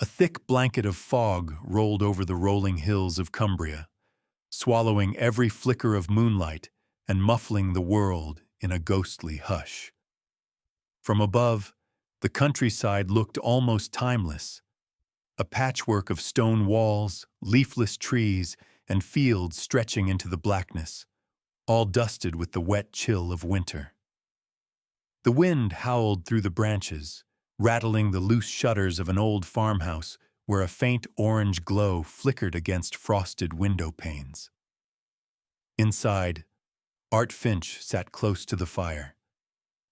A thick blanket of fog rolled over the rolling hills of Cumbria, swallowing every flicker of moonlight and muffling the world in a ghostly hush. From above, the countryside looked almost timeless, a patchwork of stone walls, leafless trees, and fields stretching into the blackness, all dusted with the wet chill of winter. The wind howled through the branches, rattling the loose shutters of an old farmhouse where a faint orange glow flickered against frosted window panes. Inside, Art Finch sat close to the fire,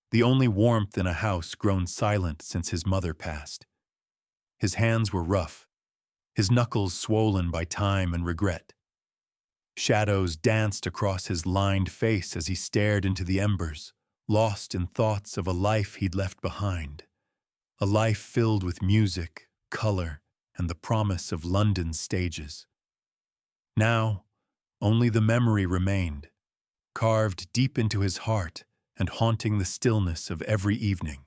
the only warmth in a house grown silent since his mother passed. His hands were rough, his knuckles swollen by time and regret. Shadows danced across his lined face as he stared into the embers, lost in thoughts of a life he'd left behind, a life filled with music, color, and the promise of London's stages. Now, only the memory remained, carved deep into his heart and haunting the stillness of every evening.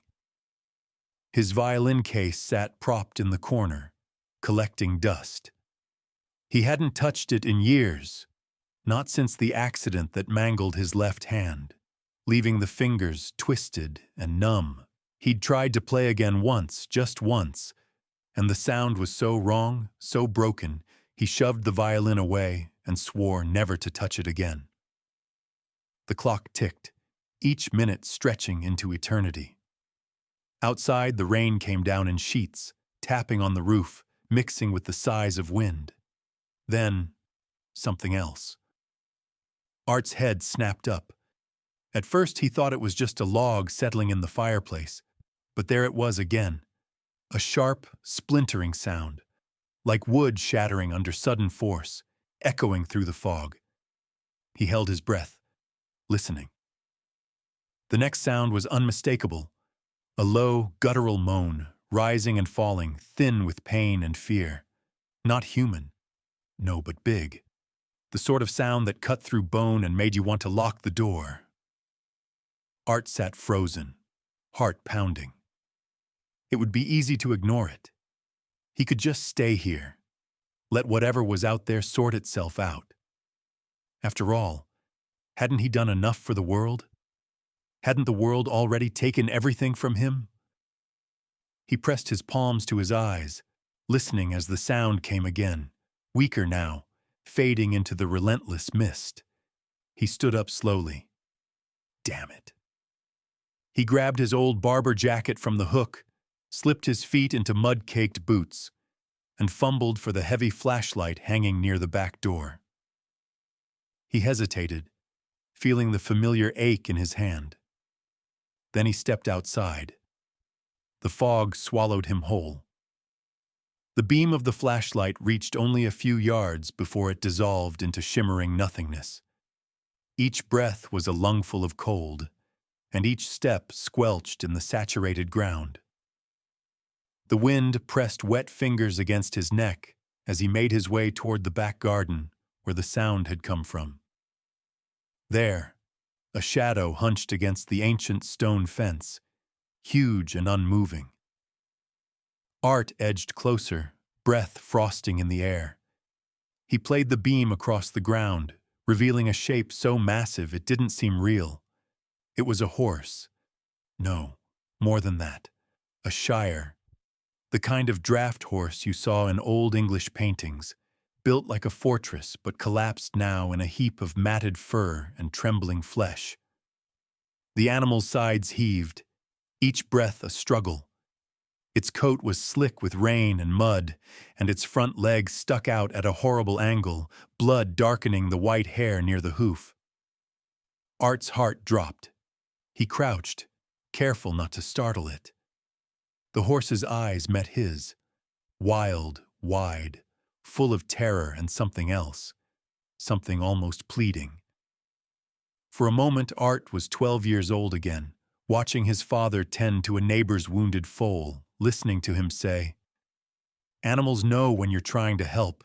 His violin case sat propped in the corner, collecting dust. He hadn't touched it in years, not since the accident that mangled his left hand, leaving the fingers twisted and numb. He'd tried to play again once, just once, and the sound was so wrong, so broken, he shoved the violin away and swore never to touch it again. The clock ticked, each minute stretching into eternity. Outside, the rain came down in sheets, tapping on the roof, mixing with the sighs of wind. Then, something else. Art's head snapped up. At first, he thought it was just a log settling in the fireplace, but there it was again, a sharp, splintering sound, like wood shattering under sudden force, echoing through the fog. He held his breath, listening. The next sound was unmistakable, a low, guttural moan, rising and falling, thin with pain and fear. Not human. No, but big. The sort of sound that cut through bone and made you want to lock the door. Art sat frozen, heart pounding. It would be easy to ignore it. He could just stay here, let whatever was out there sort itself out. After all, hadn't he done enough for the world? Hadn't the world already taken everything from him? He pressed his palms to his eyes, listening as the sound came again, weaker now, fading into the relentless mist. He stood up slowly. Damn it. He grabbed his old barber jacket from the hook, slipped his feet into mud-caked boots, and fumbled for the heavy flashlight hanging near the back door. He hesitated, feeling the familiar ache in his hand. Then he stepped outside. The fog swallowed him whole. The beam of the flashlight reached only a few yards before it dissolved into shimmering nothingness. Each breath was a lungful of cold, and each step squelched in the saturated ground. The wind pressed wet fingers against his neck as he made his way toward the back garden where the sound had come from. There, a shadow hunched against the ancient stone fence, huge and unmoving. Art edged closer, breath frosting in the air. He played the beam across the ground, revealing a shape so massive it didn't seem real. It was a horse. No, more than that. A Shire. The kind of draft horse you saw in old English paintings, built like a fortress but collapsed now in a heap of matted fur and trembling flesh. The animal's sides heaved, each breath a struggle. Its coat was slick with rain and mud, and its front legs stuck out at a horrible angle, blood darkening the white hair near the hoof. Art's heart dropped. He crouched, careful not to startle it. The horse's eyes met his, wild, wide, full of terror and something else, something almost pleading. For a moment, Art was 12 years old again, watching his father tend to a neighbor's wounded foal, listening to him say, "Animals know when you're trying to help.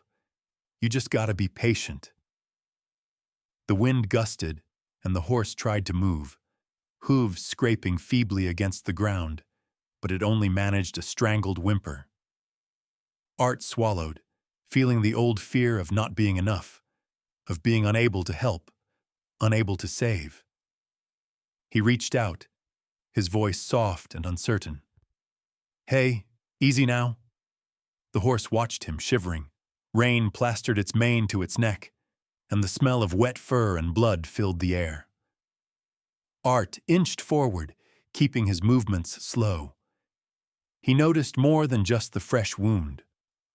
You just gotta be patient." The wind gusted, and the horse tried to move, hooves scraping feebly against the ground, but it only managed a strangled whimper. Art swallowed, feeling the old fear of not being enough, of being unable to help, unable to save. He reached out, his voice soft and uncertain. "Hey, easy now." The horse watched him, shivering. Rain plastered its mane to its neck, and the smell of wet fur and blood filled the air. Art inched forward, keeping his movements slow. He noticed more than just the fresh wound.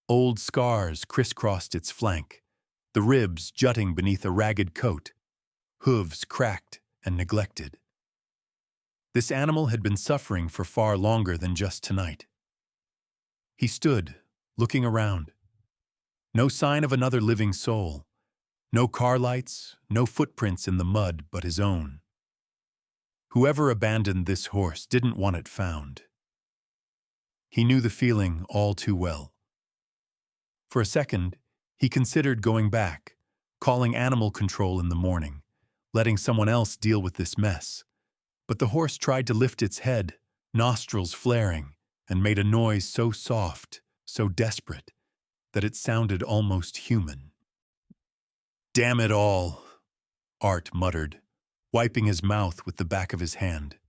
Old scars crisscrossed its flank, the ribs jutting beneath a ragged coat, hooves cracked and neglected. This animal had been suffering for far longer than just tonight. He stood, looking around. No sign of another living soul. No car lights, no footprints in the mud but his own. Whoever abandoned this horse didn't want it found. He knew the feeling all too well. For a second, he considered going back, calling animal control in the morning, letting someone else deal with this mess. But the horse tried to lift its head, nostrils flaring, and made a noise so soft, so desperate, that it sounded almost human. "Damn it all," Art muttered, wiping his mouth with the back of his hand.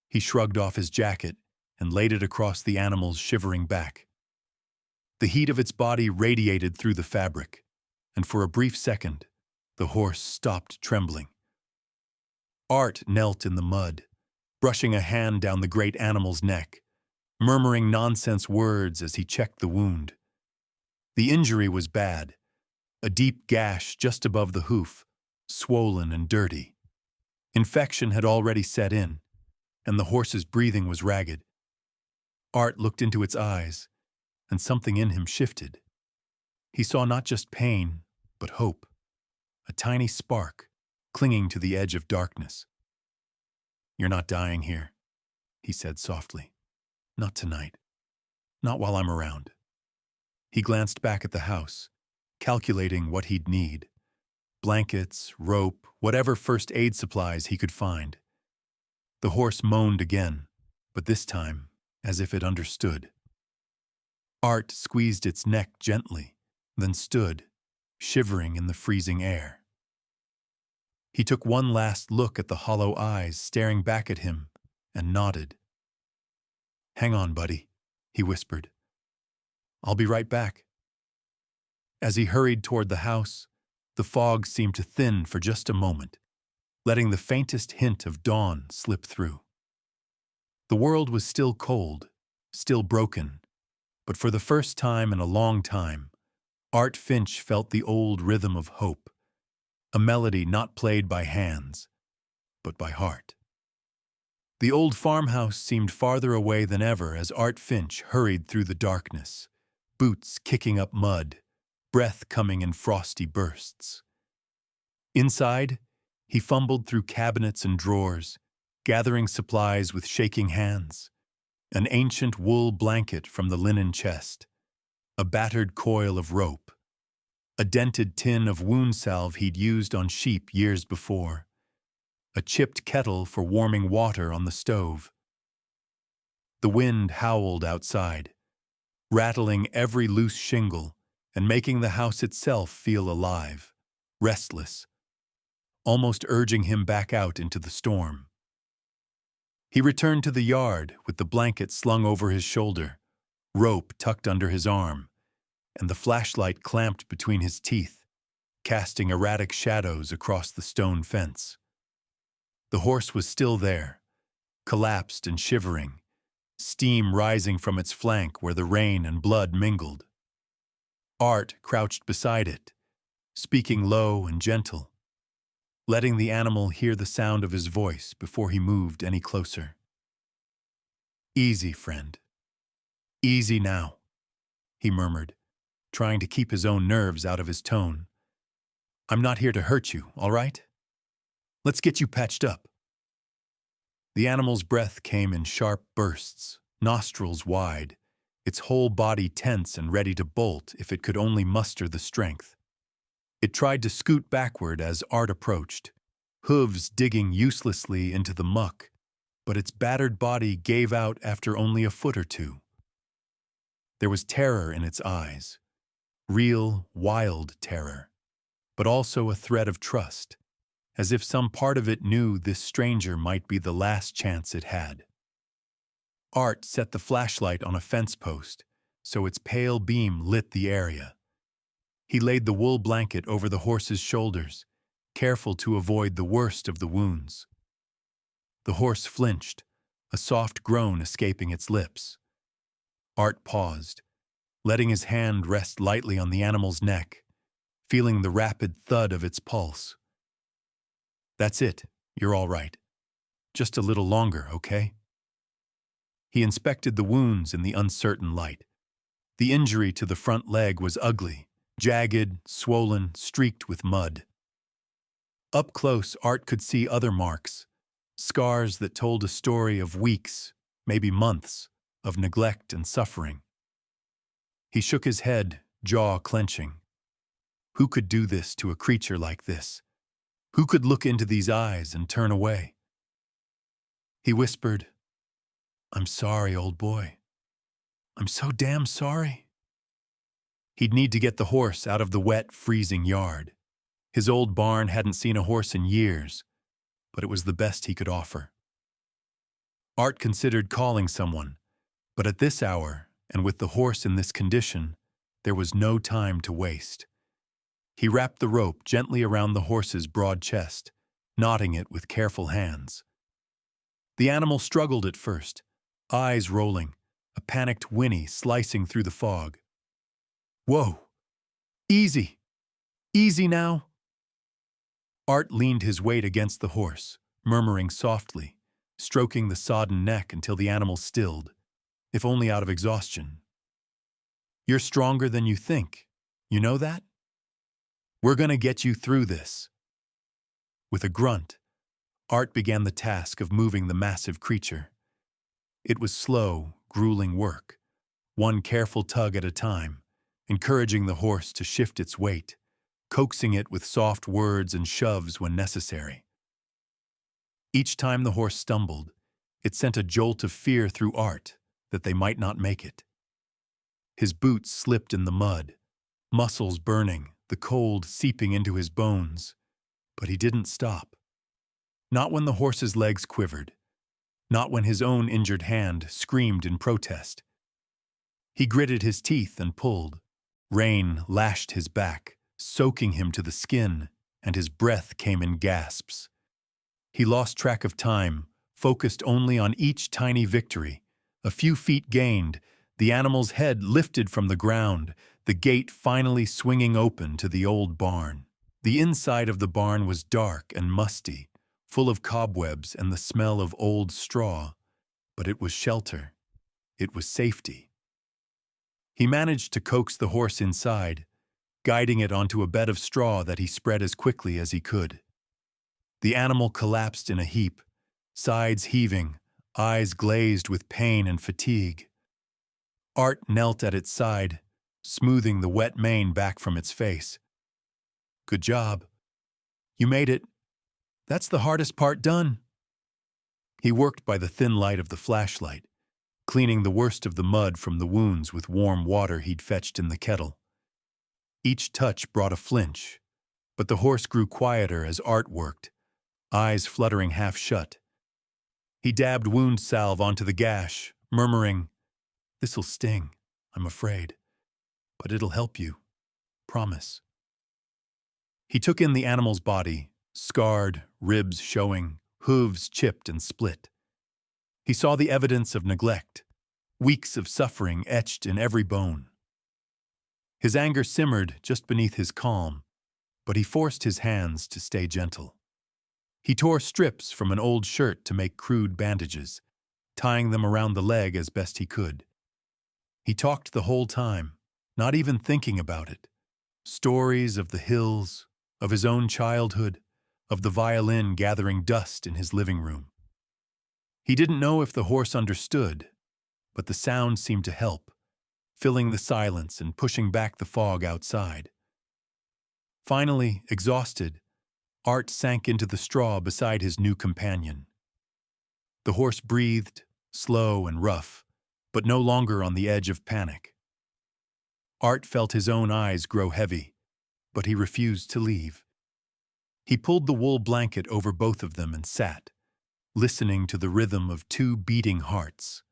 He shrugged off his jacket and laid it across the animal's shivering back. The heat of its body radiated through the fabric, and for a brief second, the horse stopped trembling. Art knelt in the mud, brushing a hand down the great animal's neck, murmuring nonsense words as he checked the wound. The injury was bad, a deep gash just above the hoof, swollen and dirty. Infection had already set in, and the horse's breathing was ragged. Art looked into its eyes, and something in him shifted. He saw not just pain, but hope, a tiny spark clinging to the edge of darkness. "You're not dying here," he said softly. "Not tonight. Not while I'm around." He glanced back at the house, calculating what he'd need. Blankets, rope, whatever first aid supplies he could find. The horse moaned again, but this time as if it understood. Art squeezed its neck gently, then stood, shivering in the freezing air. He took one last look at the hollow eyes staring back at him and nodded. "Hang on, buddy," he whispered. "I'll be right back." As he hurried toward the house, the fog seemed to thin for just a moment, letting the faintest hint of dawn slip through. The world was still cold, still broken, but for the first time in a long time, Art Finch felt the old rhythm of hope, a melody not played by hands, but by heart. The old farmhouse seemed farther away than ever as Art Finch hurried through the darkness, boots kicking up mud, breath coming in frosty bursts. Inside, he fumbled through cabinets and drawers, gathering supplies with shaking hands. An ancient wool blanket from the linen chest, a battered coil of rope, a dented tin of wound salve he'd used on sheep years before, a chipped kettle for warming water on the stove. The wind howled outside, rattling every loose shingle and making the house itself feel alive, restless, almost urging him back out into the storm. He returned to the yard with the blanket slung over his shoulder, rope tucked under his arm, and the flashlight clamped between his teeth, casting erratic shadows across the stone fence. The horse was still there, collapsed and shivering, steam rising from its flank where the rain and blood mingled. Art crouched beside it, speaking low and gentle, letting the animal hear the sound of his voice before he moved any closer. "Easy, friend. Easy now," he murmured, trying to keep his own nerves out of his tone. "I'm not here to hurt you, all right? Let's get you patched up." The animal's breath came in sharp bursts, nostrils wide, its whole body tense and ready to bolt if it could only muster the strength. It tried to scoot backward as Art approached, hooves digging uselessly into the muck, but its battered body gave out after only a foot or two. There was terror in its eyes, real, wild terror, but also a thread of trust, as if some part of it knew this stranger might be the last chance it had. Art set the flashlight on a fence post, so its pale beam lit the area. He laid the wool blanket over the horse's shoulders, careful to avoid the worst of the wounds. The horse flinched, a soft groan escaping its lips. Art paused, letting his hand rest lightly on the animal's neck, feeling the rapid thud of its pulse. "That's it, you're all right. Just a little longer, okay?" He inspected the wounds in the uncertain light. The injury to the front leg was ugly, jagged, swollen, streaked with mud. Up close, Art could see other marks, scars that told a story of weeks, maybe months, of neglect and suffering. He shook his head, jaw clenching. Who could do this to a creature like this? Who could look into these eyes and turn away? He whispered, "I'm sorry, old boy. I'm so damn sorry." He'd need to get the horse out of the wet, freezing yard. His old barn hadn't seen a horse in years, but it was the best he could offer. Art considered calling someone, but at this hour, and with the horse in this condition, there was no time to waste. He wrapped the rope gently around the horse's broad chest, knotting it with careful hands. The animal struggled at first, eyes rolling, a panicked whinny slicing through the fog. "Whoa! Easy! Easy now!" Art leaned his weight against the horse, murmuring softly, stroking the sodden neck until the animal stilled, if only out of exhaustion. "You're stronger than you think. You know that? We're gonna get you through this." With a grunt, Art began the task of moving the massive creature. It was slow, grueling work, one careful tug at a time, encouraging the horse to shift its weight, coaxing it with soft words and shoves when necessary. Each time the horse stumbled, it sent a jolt of fear through Art that they might not make it. His boots slipped in the mud, muscles burning, the cold seeping into his bones. But he didn't stop. Not when the horse's legs quivered, not when his own injured hand screamed in protest. He gritted his teeth and pulled. Rain lashed his back, soaking him to the skin, and his breath came in gasps. He lost track of time, focused only on each tiny victory. A few feet gained, the animal's head lifted from the ground, the gate finally swinging open to the old barn. The inside of the barn was dark and musty, full of cobwebs and the smell of old straw, but it was shelter. It was safety. He managed to coax the horse inside, guiding it onto a bed of straw that he spread as quickly as he could. The animal collapsed in a heap, sides heaving, eyes glazed with pain and fatigue. Art knelt at its side, smoothing the wet mane back from its face. "Good job. You made it. That's the hardest part done." He worked by the thin light of the flashlight, cleaning the worst of the mud from the wounds with warm water he'd fetched in the kettle. Each touch brought a flinch, but the horse grew quieter as Art worked, eyes fluttering half shut. He dabbed wound salve onto the gash, murmuring, "This'll sting, I'm afraid, but it'll help you. Promise." He took in the animal's body, scarred, ribs showing, hooves chipped and split. He saw the evidence of neglect, weeks of suffering etched in every bone. His anger simmered just beneath his calm, but he forced his hands to stay gentle. He tore strips from an old shirt to make crude bandages, tying them around the leg as best he could. He talked the whole time, not even thinking about it. Stories of the hills, of his own childhood, of the violin gathering dust in his living room. He didn't know if the horse understood, but the sound seemed to help, filling the silence and pushing back the fog outside. Finally, exhausted, Art sank into the straw beside his new companion. The horse breathed, slow and rough, but no longer on the edge of panic. Art felt his own eyes grow heavy, but he refused to leave. He pulled the wool blanket over both of them and sat, listening to the rhythm of two beating hearts,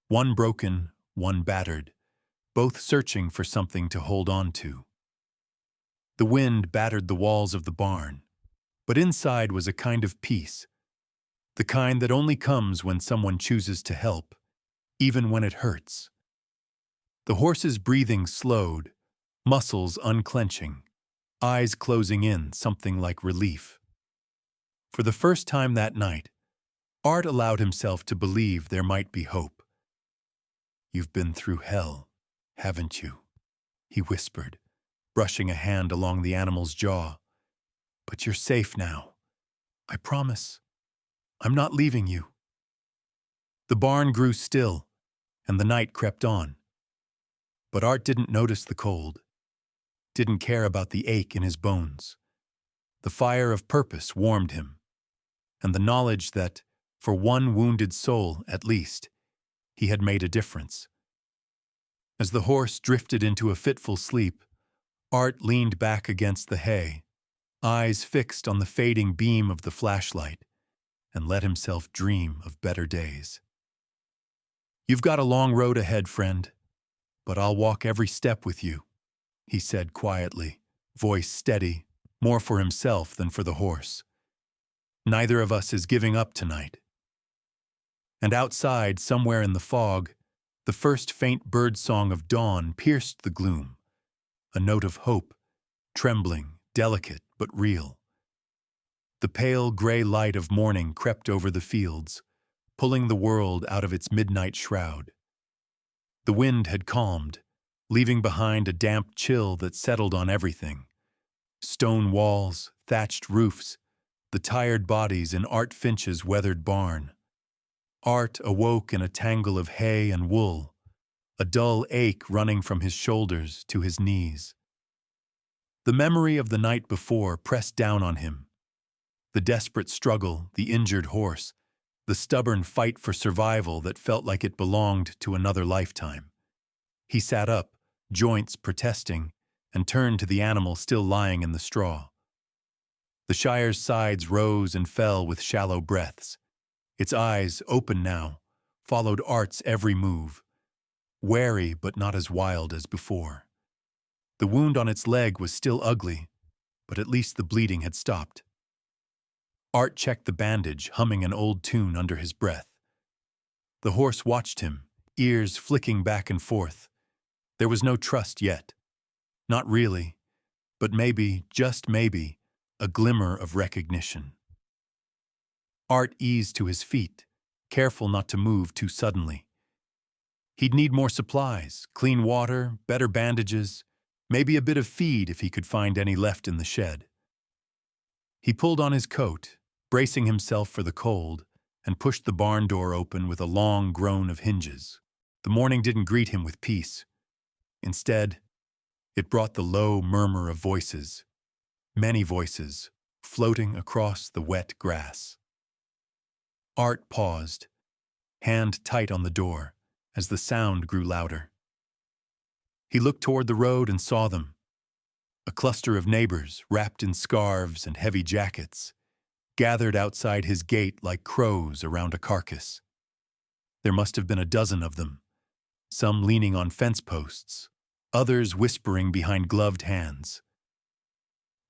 one broken, one battered, both searching for something to hold on to. The wind battered the walls of the barn, but inside was a kind of peace, the kind that only comes when someone chooses to help, even when it hurts. The horse's breathing slowed, muscles unclenching, eyes closing in something like relief. For the first time that night, Art allowed himself to believe there might be hope. "You've been through hell, haven't you?" he whispered, brushing a hand along the animal's jaw. "But you're safe now. I promise. I'm not leaving you." The barn grew still, and the night crept on. But Art didn't notice the cold, didn't care about the ache in his bones. The fire of purpose warmed him, and the knowledge that, for one wounded soul at least, he had made a difference. As the horse drifted into a fitful sleep, Art leaned back against the hay, eyes fixed on the fading beam of the flashlight, and let himself dream of better days. "You've got a long road ahead, friend, but I'll walk every step with you," he said quietly, voice steady, more for himself than for the horse. "Neither of us is giving up tonight." And outside, somewhere in the fog, the first faint bird-song of dawn pierced the gloom, a note of hope, trembling, delicate, but real. The pale gray light of morning crept over the fields, pulling the world out of its midnight shroud. The wind had calmed, leaving behind a damp chill that settled on everything. Stone walls, thatched roofs, the tired bodies in Art Finch's weathered barn. Art awoke in a tangle of hay and wool, a dull ache running from his shoulders to his knees. The memory of the night before pressed down on him. The desperate struggle, the injured horse, the stubborn fight for survival that felt like it belonged to another lifetime. He sat up, joints protesting, and turned to the animal still lying in the straw. The Shire's sides rose and fell with shallow breaths. Its eyes, open now, followed Art's every move, wary but not as wild as before. The wound on its leg was still ugly, but at least the bleeding had stopped. Art checked the bandage, humming an old tune under his breath. The horse watched him, ears flicking back and forth. There was no trust yet. Not really, but maybe, just maybe, a glimmer of recognition. Art eased to his feet, careful not to move too suddenly. He'd need more supplies, clean water, better bandages, maybe a bit of feed if he could find any left in the shed. He pulled on his coat, bracing himself for the cold, and pushed the barn door open with a long groan of hinges. The morning didn't greet him with peace. Instead, it brought the low murmur of voices, many voices, floating across the wet grass. Art paused, hand tight on the door, as the sound grew louder. He looked toward the road and saw them, a cluster of neighbors wrapped in scarves and heavy jackets, gathered outside his gate like crows around a carcass. There must have been a dozen of them, some leaning on fence posts, others whispering behind gloved hands.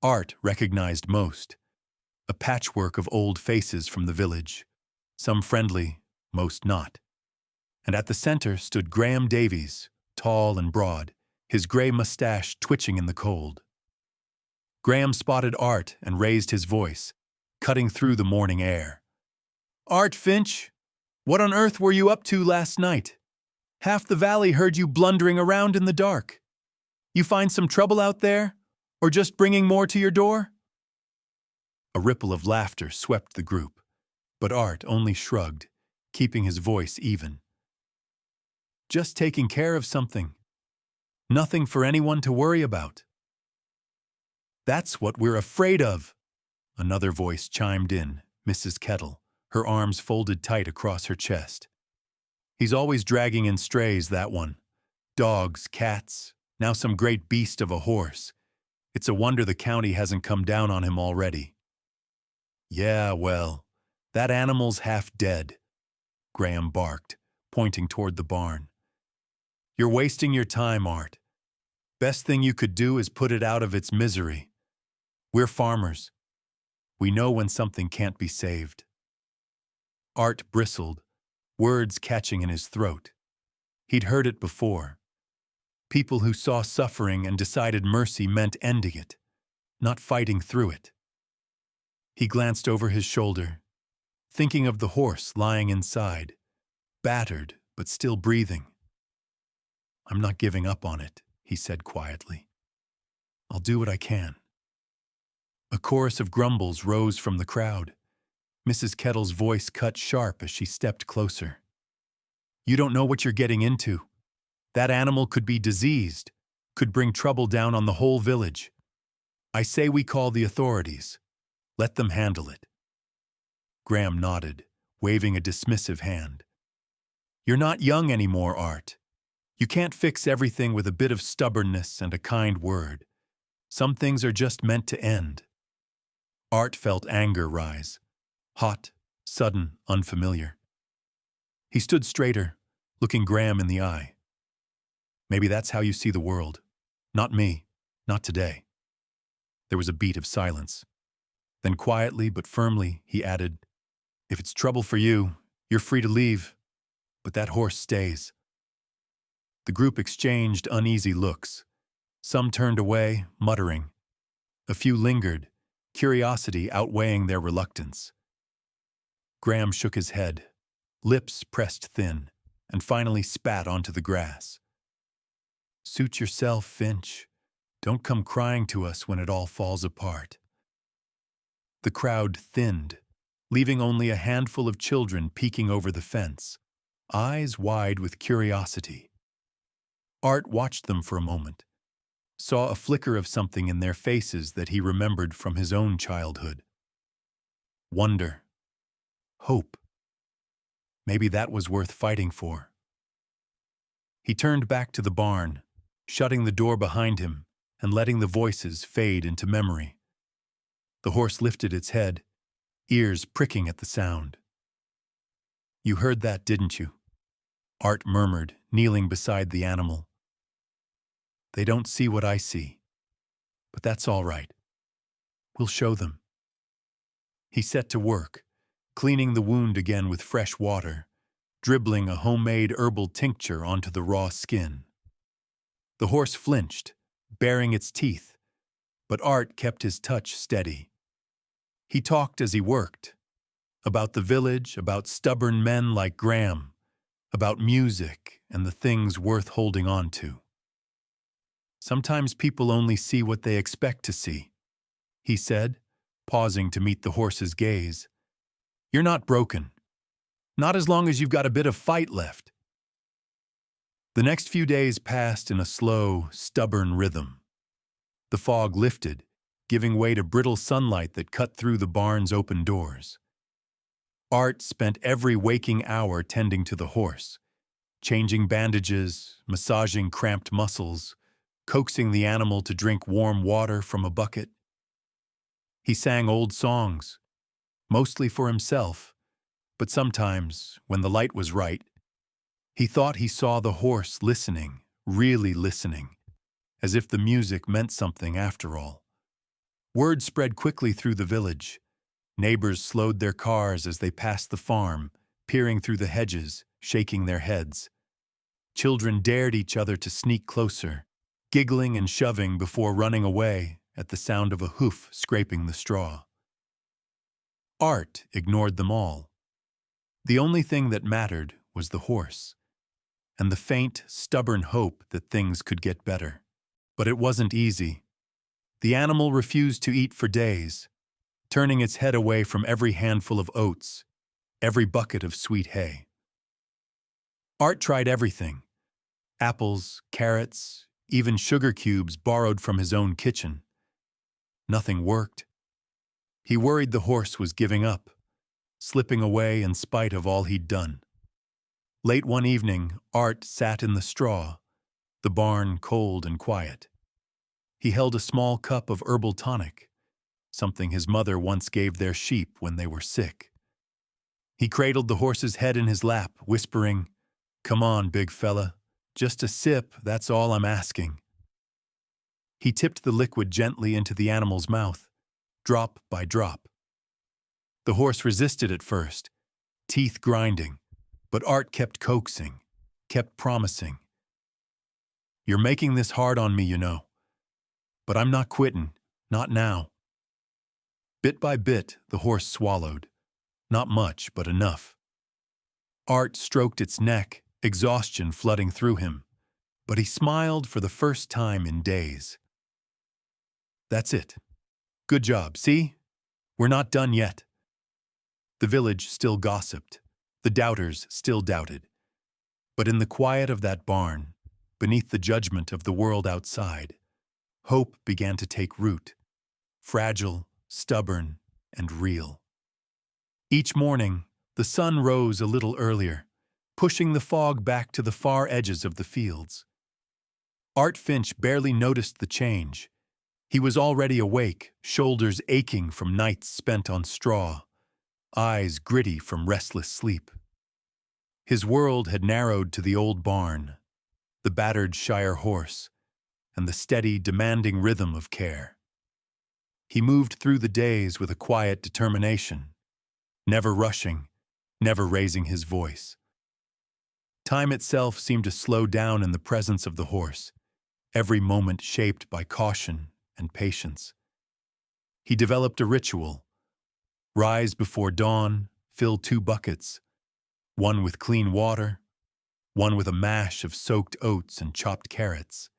Art recognized most, a patchwork of old faces from the village, some friendly, most not. And at the center stood Graham Davies, tall and broad, his gray mustache twitching in the cold. Graham spotted Art and raised his voice, cutting through the morning air. "Art Finch, what on earth were you up to last night? Half the valley heard you blundering around in the dark. You find some trouble out there, or just bringing more to your door?" A ripple of laughter swept the group, but Art only shrugged, keeping his voice even. "Just taking care of something. Nothing for anyone to worry about." "That's what we're afraid of," another voice chimed in, Mrs. Kettle, her arms folded tight across her chest. "He's always dragging in strays, that one. Dogs, cats, Now some great beast of a horse. It's a wonder the county hasn't come down on him already. Yeah, well, that animal's half dead, Graham barked, pointing toward the barn. You're wasting your time, Art. Best thing you could do is put it out of its misery. We're farmers. We know when something can't be saved. Art bristled, words catching in his throat. He'd heard it before. People who saw suffering and decided mercy meant ending it, not fighting through it. He glanced over his shoulder, thinking of the horse lying inside, battered but still breathing. I'm not giving up on it, he said quietly. I'll do what I can. A chorus of grumbles rose from the crowd. Mrs. Kettle's voice cut sharp as she stepped closer. You don't know what you're getting into. That animal could be diseased, could bring trouble down on the whole village. I say we call the authorities. Let them handle it. Graham nodded, waving a dismissive hand. You're not young anymore, Art. You can't fix everything with a bit of stubbornness and a kind word. Some things are just meant to end. Art felt anger rise. Hot, sudden, unfamiliar. He stood straighter, looking Graham in the eye. Maybe that's how you see the world. Not me. Not today. There was a beat of silence. Then quietly but firmly, he added, If it's trouble for you, you're free to leave. But that horse stays. The group exchanged uneasy looks. Some turned away, muttering. A few lingered, curiosity outweighing their reluctance. Graham shook his head, lips pressed thin, and finally spat onto the grass. Suit yourself, Finch. Don't come crying to us when it all falls apart. The crowd thinned, leaving only a handful of children peeking over the fence, eyes wide with curiosity. Art watched them for a moment, saw a flicker of something in their faces that he remembered from his own childhood. Wonder. Hope. Maybe that was worth fighting for. He turned back to the barn, shutting the door behind him and letting the voices fade into memory. The horse lifted its head, ears pricking at the sound. You heard that, didn't you? Art murmured, kneeling beside the animal. They don't see what I see, but that's all right. We'll show them. He set to work, cleaning the wound again with fresh water, dribbling a homemade herbal tincture onto the raw skin. The horse flinched, baring its teeth, but Art kept his touch steady. He talked as he worked, about the village, about stubborn men like Graham, about music and the things worth holding on to. Sometimes people only see what they expect to see, he said, pausing to meet the horse's gaze. You're not broken. Not as long as you've got a bit of fight left. The next few days passed in a slow, stubborn rhythm. The fog lifted, giving way to brittle sunlight that cut through the barn's open doors. Art spent every waking hour tending to the horse, changing bandages, massaging cramped muscles, coaxing the animal to drink warm water from a bucket. He sang old songs, mostly for himself, but sometimes, when the light was right, he thought he saw the horse listening, really listening, as if the music meant something after all. Word spread quickly through the village. Neighbors slowed their cars as they passed the farm, peering through the hedges, shaking their heads. Children dared each other to sneak closer, giggling and shoving before running away at the sound of a hoof scraping the straw. Art ignored them all. The only thing that mattered was the horse, and the faint, stubborn hope that things could get better. But it wasn't easy. The animal refused to eat for days, turning its head away from every handful of oats, every bucket of sweet hay. Art tried everything: apples, carrots, even sugar cubes borrowed from his own kitchen. Nothing worked. He worried the horse was giving up, slipping away in spite of all he'd done. Late one evening, Art sat in the straw, the barn cold and quiet. He held a small cup of herbal tonic, something his mother once gave their sheep when they were sick. He cradled the horse's head in his lap, whispering, "Come on, big fella. Just a sip, that's all I'm asking." He tipped the liquid gently into the animal's mouth, drop by drop. The horse resisted at first, teeth grinding, but Art kept coaxing, kept promising. "You're making this hard on me, you know. But I'm not quitting, not now." Bit by bit, the horse swallowed. Not much, but enough. Art stroked its neck, exhaustion flooding through him, but he smiled for the first time in days. "That's it. Good job, see? We're not done yet." The village still gossiped. The doubters still doubted. But in the quiet of that barn, beneath the judgment of the world outside, hope began to take root, fragile, stubborn, and real. Each morning, the sun rose a little earlier, pushing the fog back to the far edges of the fields. Art Finch barely noticed the change. He was already awake, shoulders aching from nights spent on straw, eyes gritty from restless sleep. His world had narrowed to the old barn, the battered Shire horse, and the steady, demanding rhythm of care. He moved through the days with a quiet determination, never rushing, never raising his voice. Time itself seemed to slow down in the presence of the horse, every moment shaped by caution and patience. He developed a ritual: rise before dawn, fill 2 buckets, one with clean water, one with a mash of soaked oats and chopped carrots.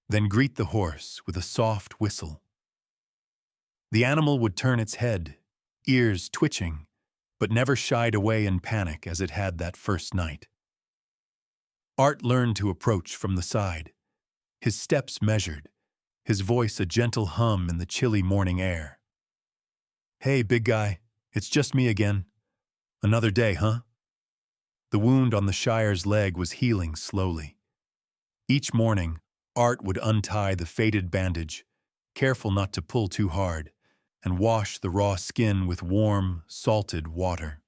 Then greet the horse with a soft whistle. The animal would turn its head, ears twitching, but never shied away in panic as it had that first night. Art learned to approach from the side, his steps measured, his voice a gentle hum in the chilly morning air. "Hey, big guy, it's just me again. Another day, huh?" The wound on the Shire's leg was healing slowly. Each morning, Art would untie the faded bandage, careful not to pull too hard, and wash the raw skin with warm, salted water.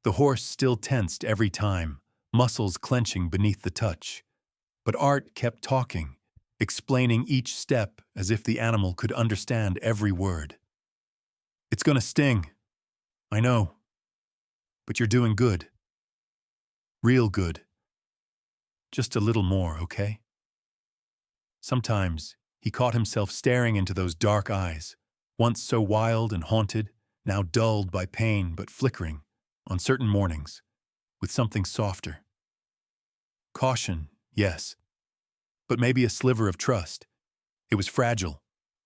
The horse still tensed every time, muscles clenching beneath the touch. But Art kept talking, explaining each step as if the animal could understand every word. "It's gonna sting. I know. But you're doing good. Real good. Just a little more, okay?" Sometimes he caught himself staring into those dark eyes, once so wild and haunted, now dulled by pain but flickering, on certain mornings, with something softer. Caution, yes, but maybe a sliver of trust. It was fragile.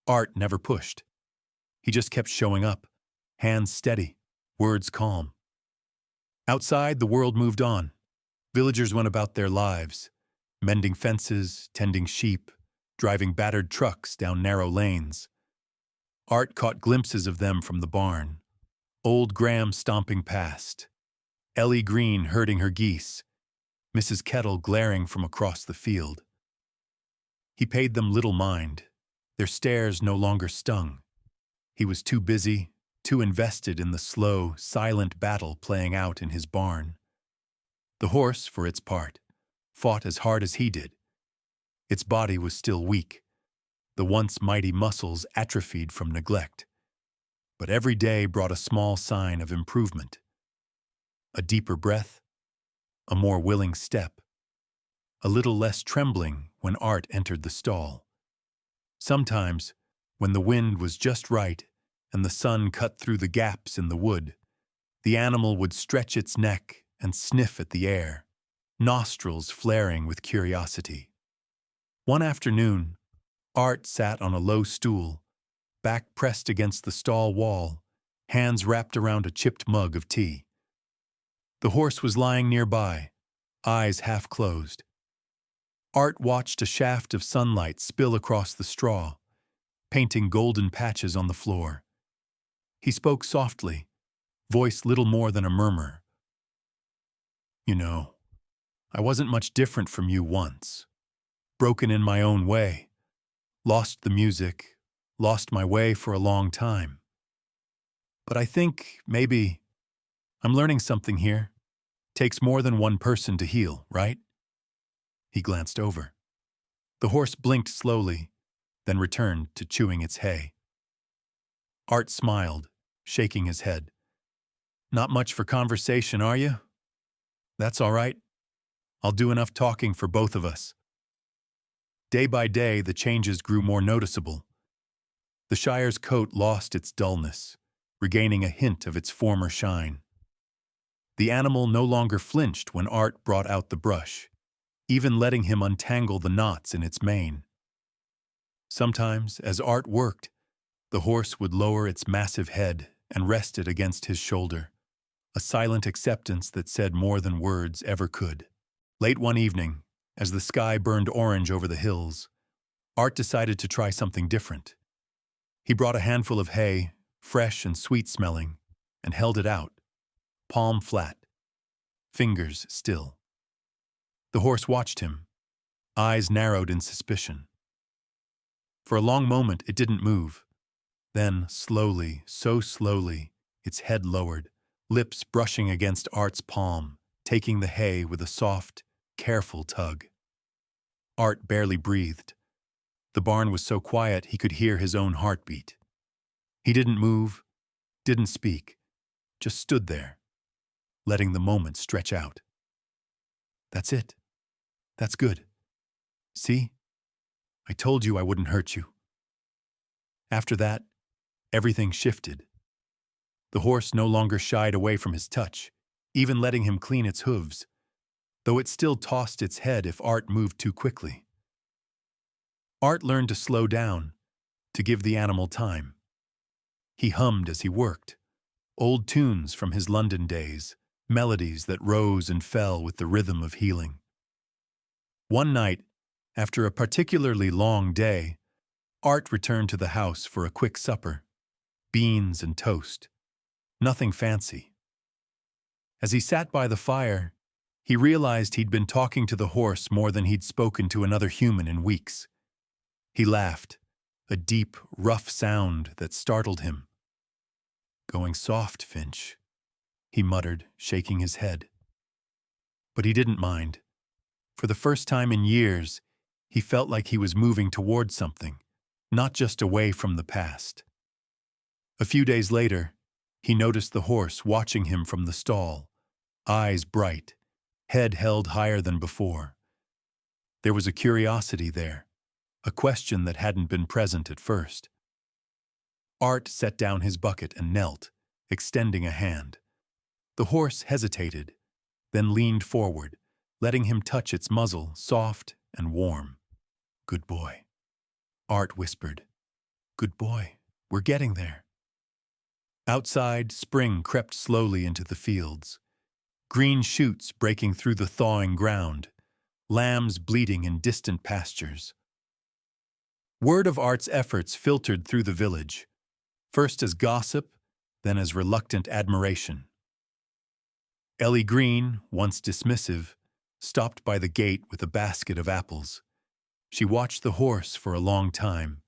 Art never pushed. He just kept showing up, hands steady, words calm. Outside, the world moved on. Villagers went about their lives, mending fences, tending sheep, driving battered trucks down narrow lanes. Art caught glimpses of them from the barn. Old Graham stomping past, Ellie Green herding her geese, Mrs. Kettle glaring from across the field. He paid them little mind. Their stares no longer stung. He was too busy, too invested in the slow, silent battle playing out in his barn. The horse, for its part, fought as hard as he did. Its body was still weak, the once mighty muscles atrophied from neglect. But every day brought a small sign of improvement. A deeper breath, a more willing step, a little less trembling when Art entered the stall. Sometimes, when the wind was just right and the sun cut through the gaps in the wood, the animal would stretch its neck and sniff at the air, nostrils flaring with curiosity. One afternoon, Art sat on a low stool, back pressed against the stall wall, hands wrapped around a chipped mug of tea. The horse was lying nearby, eyes half closed. Art watched a shaft of sunlight spill across the straw, painting golden patches on the floor. He spoke softly, voice little more than a murmur. "You know, I wasn't much different from you once. Broken in my own way. Lost the music. Lost my way for a long time. But I think, maybe, I'm learning something here. Takes more than one person to heal, right? He glanced over. The horse blinked slowly, then returned to chewing its hay. Art smiled, shaking his head. Not much for conversation, are you? That's all right. I'll do enough talking for both of us. Day by day, the changes grew more noticeable. The Shire's coat lost its dullness, regaining a hint of its former shine. The animal no longer flinched when Art brought out the brush, even letting him untangle the knots in its mane. Sometimes, as Art worked, the horse would lower its massive head and rest it against his shoulder, a silent acceptance that said more than words ever could. Late one evening, as the sky burned orange over the hills, Art decided to try something different. He brought a handful of hay, fresh and sweet-smelling, and held it out, palm flat, fingers still. The horse watched him, eyes narrowed in suspicion. For a long moment it didn't move. Then, slowly, so slowly, its head lowered, lips brushing against Art's palm, taking the hay with a soft, careful tug. Art barely breathed. The barn was so quiet he could hear his own heartbeat. He didn't move, didn't speak, just stood there, letting the moment stretch out. That's it. That's good. See? I told you I wouldn't hurt you. After that, everything shifted. The horse no longer shied away from his touch, even letting him clean its hooves, though it still tossed its head if Art moved too quickly. Art learned to slow down, to give the animal time. He hummed as he worked, old tunes from his London days, melodies that rose and fell with the rhythm of healing. One night, after a particularly long day, Art returned to the house for a quick supper, beans and toast, nothing fancy. As he sat by the fire, he realized he'd been talking to the horse more than he'd spoken to another human in weeks. He laughed, a deep, rough sound that startled him. "Going soft, Finch," he muttered, shaking his head. But he didn't mind. For the first time in years, he felt like he was moving toward something, not just away from the past. A few days later, he noticed the horse watching him from the stall, eyes bright, head held higher than before. There was a curiosity there, a question that hadn't been present at first. Art set down his bucket and knelt, extending a hand. The horse hesitated, then leaned forward, letting him touch its muzzle, soft and warm. "Good boy," Art whispered. "Good boy, we're getting there." Outside, spring crept slowly into the fields. Green shoots breaking through the thawing ground, lambs bleating in distant pastures. Word of Art's efforts filtered through the village, first as gossip, then as reluctant admiration. Ellie Green, once dismissive, stopped by the gate with a basket of apples. She watched the horse for a long time,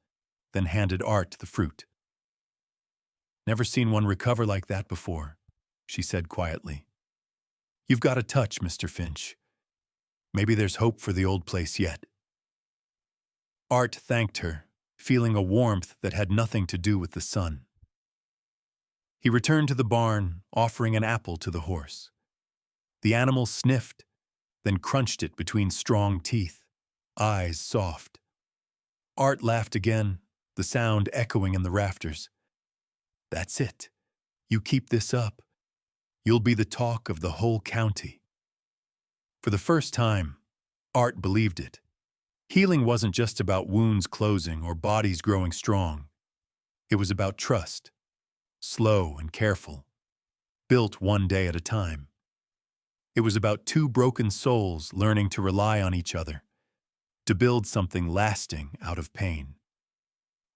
then handed Art the fruit. "Never seen one recover like that before," she said quietly. "You've got a touch, Mr. Finch. Maybe there's hope for the old place yet." Art thanked her, feeling a warmth that had nothing to do with the sun. He returned to the barn, offering an apple to the horse. The animal sniffed, then crunched it between strong teeth, eyes soft. Art laughed again, the sound echoing in the rafters. "That's it. You keep this up. You'll be the talk of the whole county." For the first time, Art believed it. Healing wasn't just about wounds closing or bodies growing strong. It was about trust, slow and careful, built one day at a time. It was about two broken souls learning to rely on each other, to build something lasting out of pain.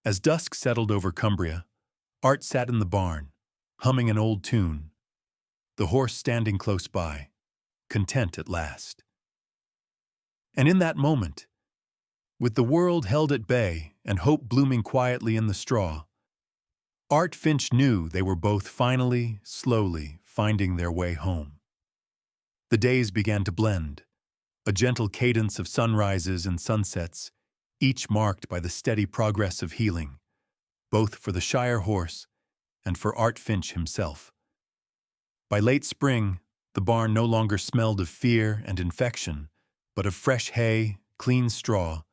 As dusk settled over Cumbria, Art sat in the barn, humming an old tune, the horse standing close by, content at last. And in that moment, with the world held at bay and hope blooming quietly in the straw, Art Finch knew they were both finally, slowly, finding their way home. The days began to blend, a gentle cadence of sunrises and sunsets, each marked by the steady progress of healing, both for the Shire horse and for Art Finch himself. By late spring, the barn no longer smelled of fear and infection, but of fresh hay, clean straw,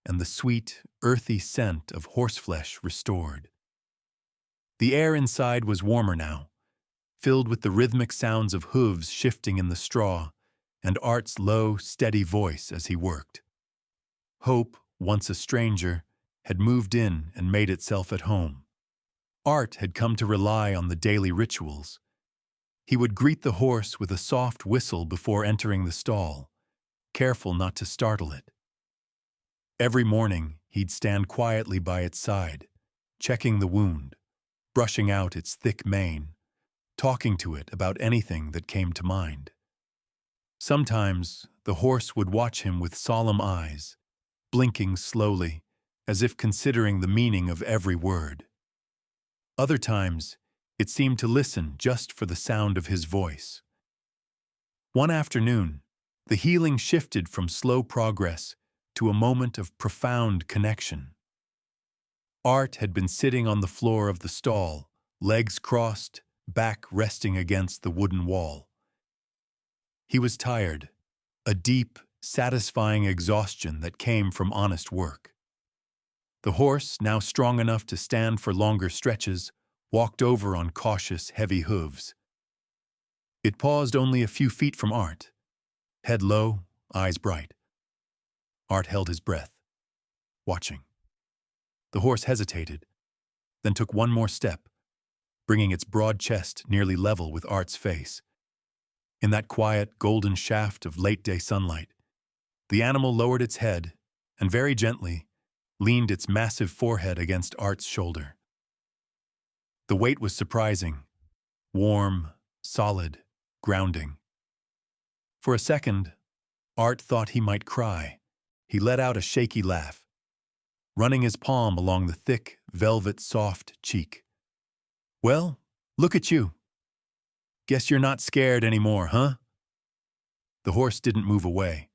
and the sweet, earthy scent of horseflesh restored. The air inside was warmer now, filled with the rhythmic sounds of hooves shifting in the straw and Art's low, steady voice as he worked. Hope, once a stranger, had moved in and made itself at home. Art had come to rely on the daily rituals. He would greet the horse with a soft whistle before entering the stall, careful not to startle it. Every morning, he'd stand quietly by its side, checking the wound, brushing out its thick mane, talking to it about anything that came to mind. Sometimes, the horse would watch him with solemn eyes, blinking slowly, as if considering the meaning of every word. Other times, it seemed to listen just for the sound of his voice. One afternoon, the healing shifted from slow progress to a moment of profound connection. Art had been sitting on the floor of the stall, legs crossed, back resting against the wooden wall. He was tired, a deep, satisfying exhaustion that came from honest work. The horse, now strong enough to stand for longer stretches, walked over on cautious, heavy hooves. It paused only a few feet from Art, head low, eyes bright. Art held his breath, watching. The horse hesitated, then took one more step, bringing its broad chest nearly level with Art's face. In that quiet, golden shaft of late-day sunlight, the animal lowered its head and very gently leaned its massive forehead against Art's shoulder. The weight was surprising, warm, solid, grounding. For a second, Art thought he might cry. He let out a shaky laugh, running his palm along the thick, velvet-soft cheek. "Well, look at you. Guess you're not scared anymore, huh?" The horse didn't move away.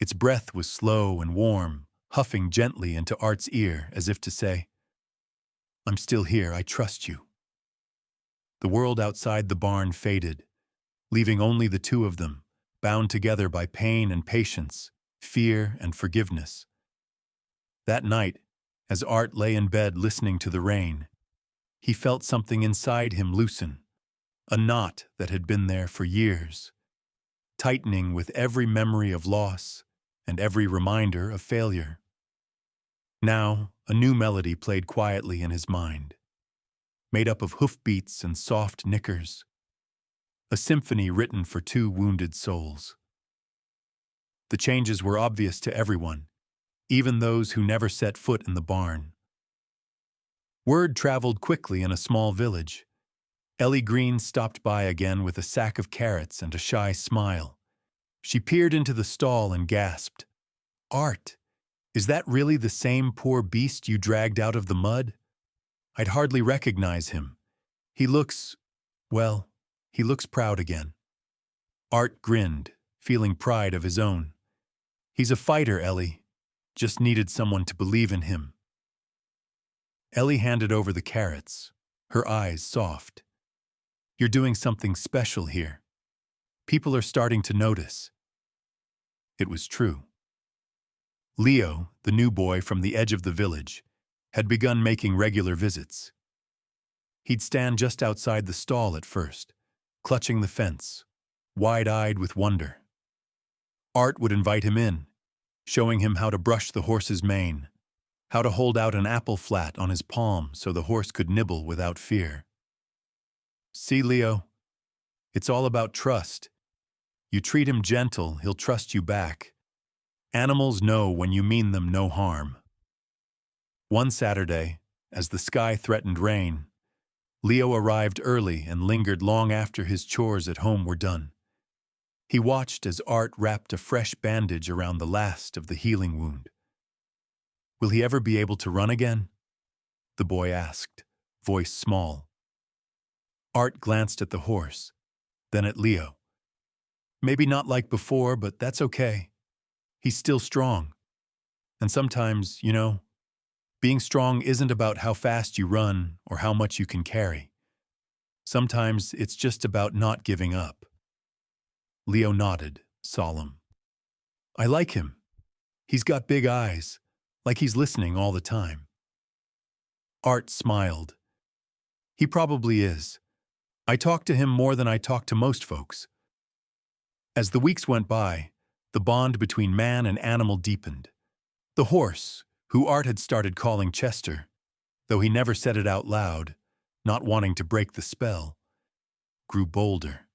Its breath was slow and warm, huffing gently into Art's ear as if to say, "I'm still here, I trust you." The world outside the barn faded, leaving only the two of them, bound together by pain and patience, fear and forgiveness. That night, as Art lay in bed listening to the rain, he felt something inside him loosen, a knot that had been there for years, tightening with every memory of loss and every reminder of failure. Now, a new melody played quietly in his mind, made up of hoofbeats and soft nickers, a symphony written for two wounded souls. The changes were obvious to everyone, even those who never set foot in the barn. Word traveled quickly in a small village. Ellie Green stopped by again with a sack of carrots and a shy smile. She peered into the stall and gasped, "Art, is that really the same poor beast you dragged out of the mud? I'd hardly recognize him. He looks proud again." Art grinned, feeling pride of his own. "He's a fighter, Ellie. Just needed someone to believe in him." Ellie handed over the carrots, her eyes soft. "You're doing something special here. People are starting to notice." It was true. Leo, the new boy from the edge of the village, had begun making regular visits. He'd stand just outside the stall at first, clutching the fence, wide-eyed with wonder. Art would invite him in, showing him how to brush the horse's mane, how to hold out an apple flat on his palm so the horse could nibble without fear. "See, Leo, it's all about trust. You treat him gentle, he'll trust you back. Animals know when you mean them no harm." One Saturday, as the sky threatened rain, Leo arrived early and lingered long after his chores at home were done. He watched as Art wrapped a fresh bandage around the last of the healing wound. "Will he ever be able to run again?" the boy asked, voice small. Art glanced at the horse, then at Leo. "Maybe not like before, but that's okay. He's still strong. And sometimes, being strong isn't about how fast you run or how much you can carry. Sometimes it's just about not giving up." Leo nodded, solemn. "I like him. He's got big eyes, like he's listening all the time." Art smiled. "He probably is. I talk to him more than I talk to most folks." As the weeks went by, the bond between man and animal deepened. The horse, who Art had started calling Chester, though he never said it out loud, not wanting to break the spell, grew bolder,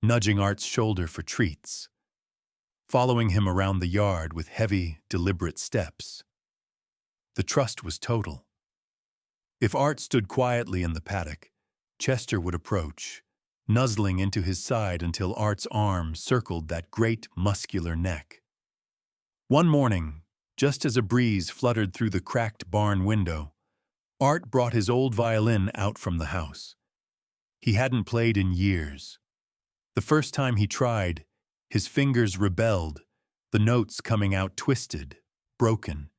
nudging Art's shoulder for treats, following him around the yard with heavy, deliberate steps. The trust was total. If Art stood quietly in the paddock, Chester would approach, nuzzling into his side until Art's arm circled that great muscular neck. One morning, just as a breeze fluttered through the cracked barn window, Art brought his old violin out from the house. He hadn't played in years. The first time he tried, his fingers rebelled, the notes coming out twisted, broken.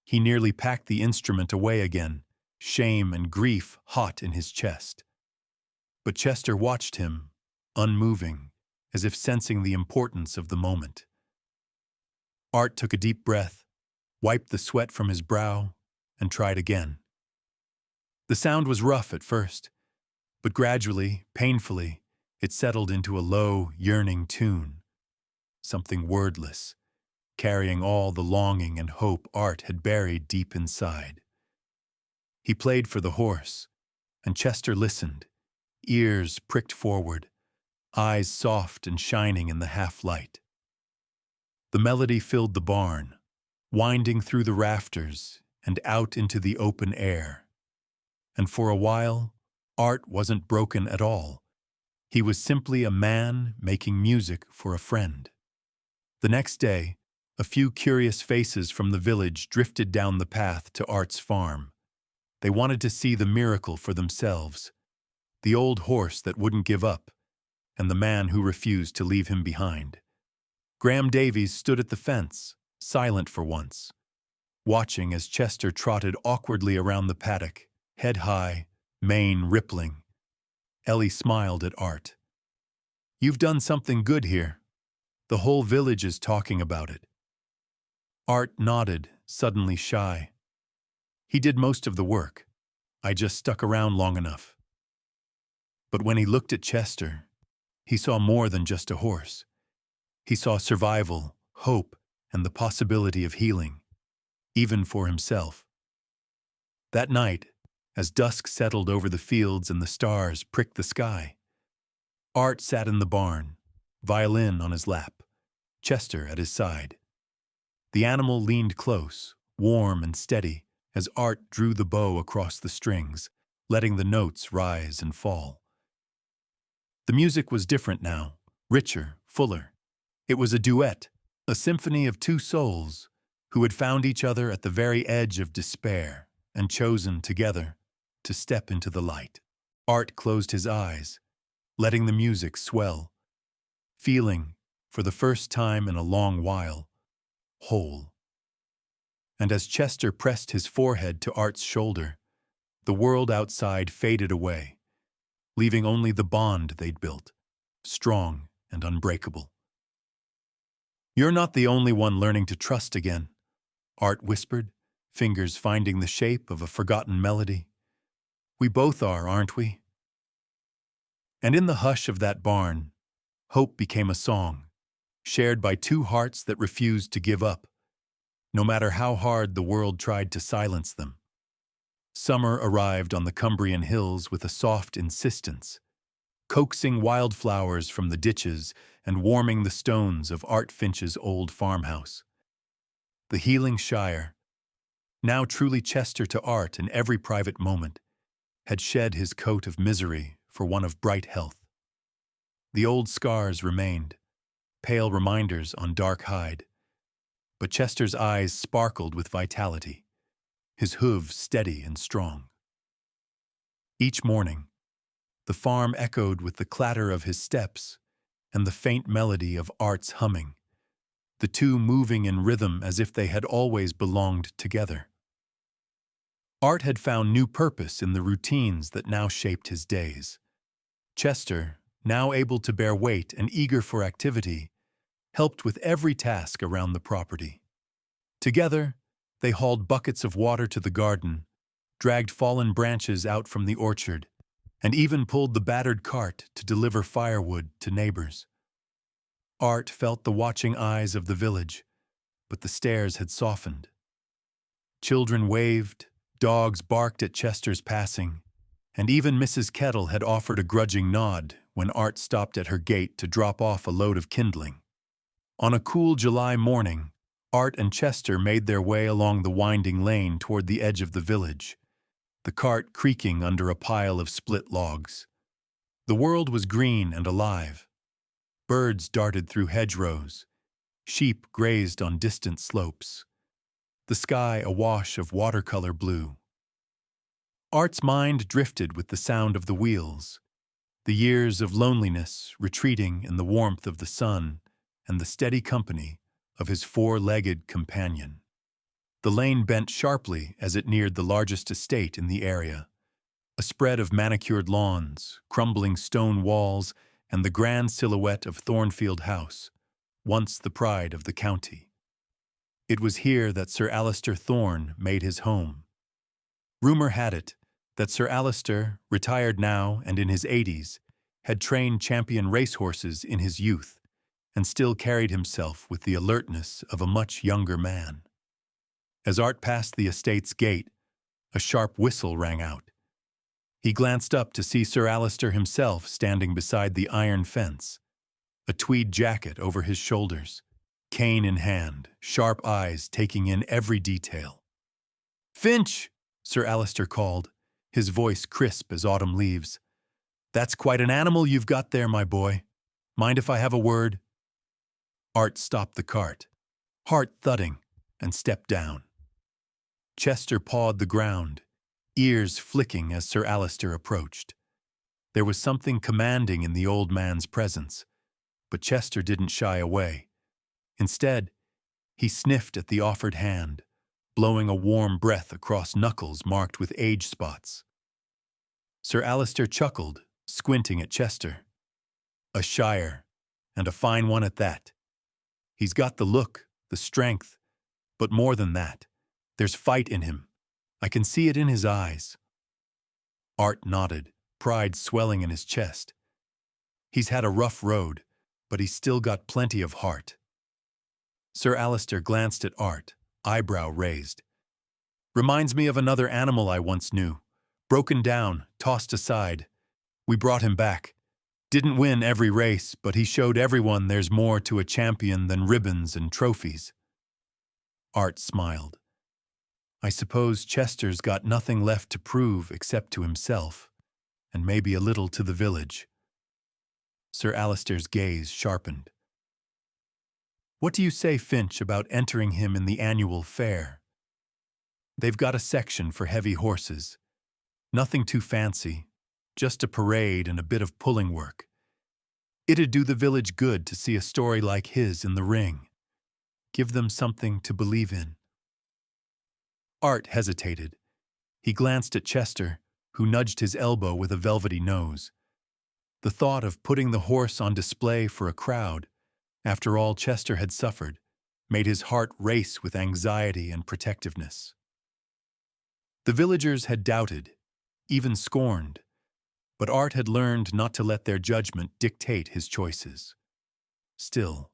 He nearly packed the instrument away again, shame and grief hot in his chest. But Chester watched him, unmoving, as if sensing the importance of the moment. Art took a deep breath, wiped the sweat from his brow, and tried again. The sound was rough at first, but gradually, painfully, it settled into a low, yearning tune, something wordless, carrying all the longing and hope Art had buried deep inside. He played for the horse, and Chester listened, ears pricked forward, eyes soft and shining in the half-light. The melody filled the barn, winding through the rafters and out into the open air. And for a while, Art wasn't broken at all. He was simply a man making music for a friend. The next day, a few curious faces from the village drifted down the path to Art's farm. They wanted to see the miracle for themselves, the old horse that wouldn't give up, and the man who refused to leave him behind. Graham Davies stood at the fence, silent for once, watching as Chester trotted awkwardly around the paddock, head high, mane rippling. Ellie smiled at Art. "You've done something good here. The whole village is talking about it." Art nodded, suddenly shy. "He did most of the work. I just stuck around long enough." But when he looked at Chester, he saw more than just a horse. He saw survival, hope, and the possibility of healing, even for himself. That night, as dusk settled over the fields and the stars pricked the sky, Art sat in the barn, violin on his lap, Chester at his side. The animal leaned close, warm and steady, as Art drew the bow across the strings, letting the notes rise and fall. The music was different now, richer, fuller. It was a duet, a symphony of two souls who had found each other at the very edge of despair and chosen together to step into the light. Art closed his eyes, letting the music swell, feeling, for the first time in a long while, whole. And as Chester pressed his forehead to Art's shoulder, the world outside faded away, leaving only the bond they'd built, strong and unbreakable. "You're not the only one learning to trust again," Art whispered, fingers finding the shape of a forgotten melody. "We both are, aren't we?" And in the hush of that barn, hope became a song, shared by two hearts that refused to give up, no matter how hard the world tried to silence them. Summer arrived on the Cumbrian hills with a soft insistence, coaxing wildflowers from the ditches and warming the stones of Art Finch's old farmhouse. The healing Shire, now truly Chester to Art in every private moment, had shed his coat of misery for one of bright health. The old scars remained, pale reminders on dark hide. But Chester's eyes sparkled with vitality, his hooves steady and strong. Each morning, the farm echoed with the clatter of his steps and the faint melody of Art's humming, the two moving in rhythm as if they had always belonged together. Art had found new purpose in the routines that now shaped his days. Chester, now able to bear weight and eager for activity, helped with every task around the property. Together, they hauled buckets of water to the garden, dragged fallen branches out from the orchard, and even pulled the battered cart to deliver firewood to neighbors. Art felt the watching eyes of the village, but the stares had softened. Children waved, dogs barked at Chester's passing, and even Mrs. Kettle had offered a grudging nod when Art stopped at her gate to drop off a load of kindling. On a cool July morning, Art and Chester made their way along the winding lane toward the edge of the village, the cart creaking under a pile of split logs. The world was green and alive. Birds darted through hedgerows. Sheep grazed on distant slopes. The sky a wash of watercolor blue. Art's mind drifted with the sound of the wheels, the years of loneliness retreating in the warmth of the sun and the steady company of his four-legged companion. The lane bent sharply as it neared the largest estate in the area, a spread of manicured lawns, crumbling stone walls, and the grand silhouette of Thornfield House, once the pride of the county. It was here that Sir Alistair Thorne made his home. Rumor had it that Sir Alistair, retired now and in his 80s, had trained champion racehorses in his youth and still carried himself with the alertness of a much younger man. As Art passed the estate's gate, a sharp whistle rang out. He glanced up to see Sir Alistair himself standing beside the iron fence, a tweed jacket over his shoulders, cane in hand, sharp eyes taking in every detail. "Finch!" Sir Alistair called, his voice crisp as autumn leaves. "That's quite an animal you've got there, my boy. Mind if I have a word?" Art stopped the cart, heart thudding, and stepped down. Chester pawed the ground, ears flicking as Sir Alistair approached. There was something commanding in the old man's presence, but Chester didn't shy away. Instead, he sniffed at the offered hand, blowing a warm breath across knuckles marked with age spots. Sir Alistair chuckled, squinting at Chester. "A Shire, and a fine one at that. He's got the look, the strength, but more than that, there's fight in him. I can see it in his eyes." Art nodded, pride swelling in his chest. He's had a rough road, but he's still got plenty of heart. Sir Alistair glanced at Art, eyebrow raised. "Reminds me of another animal I once knew. Broken down, tossed aside. We brought him back. Didn't win every race, but he showed everyone there's more to a champion than ribbons and trophies." Art smiled. "I suppose Chester's got nothing left to prove except to himself, and maybe a little to the village." Sir Alistair's gaze sharpened. "What do you say, Finch, about entering him in the annual fair? They've got a section for heavy horses. Nothing too fancy, just a parade and a bit of pulling work. It'd do the village good to see a story like his in the ring. Give them something to believe in." Art hesitated. He glanced at Chester, who nudged his elbow with a velvety nose. The thought of putting the horse on display for a crowd, after all Chester had suffered, made his heart race with anxiety and protectiveness. The villagers had doubted, even scorned, but Art had learned not to let their judgment dictate his choices. Still,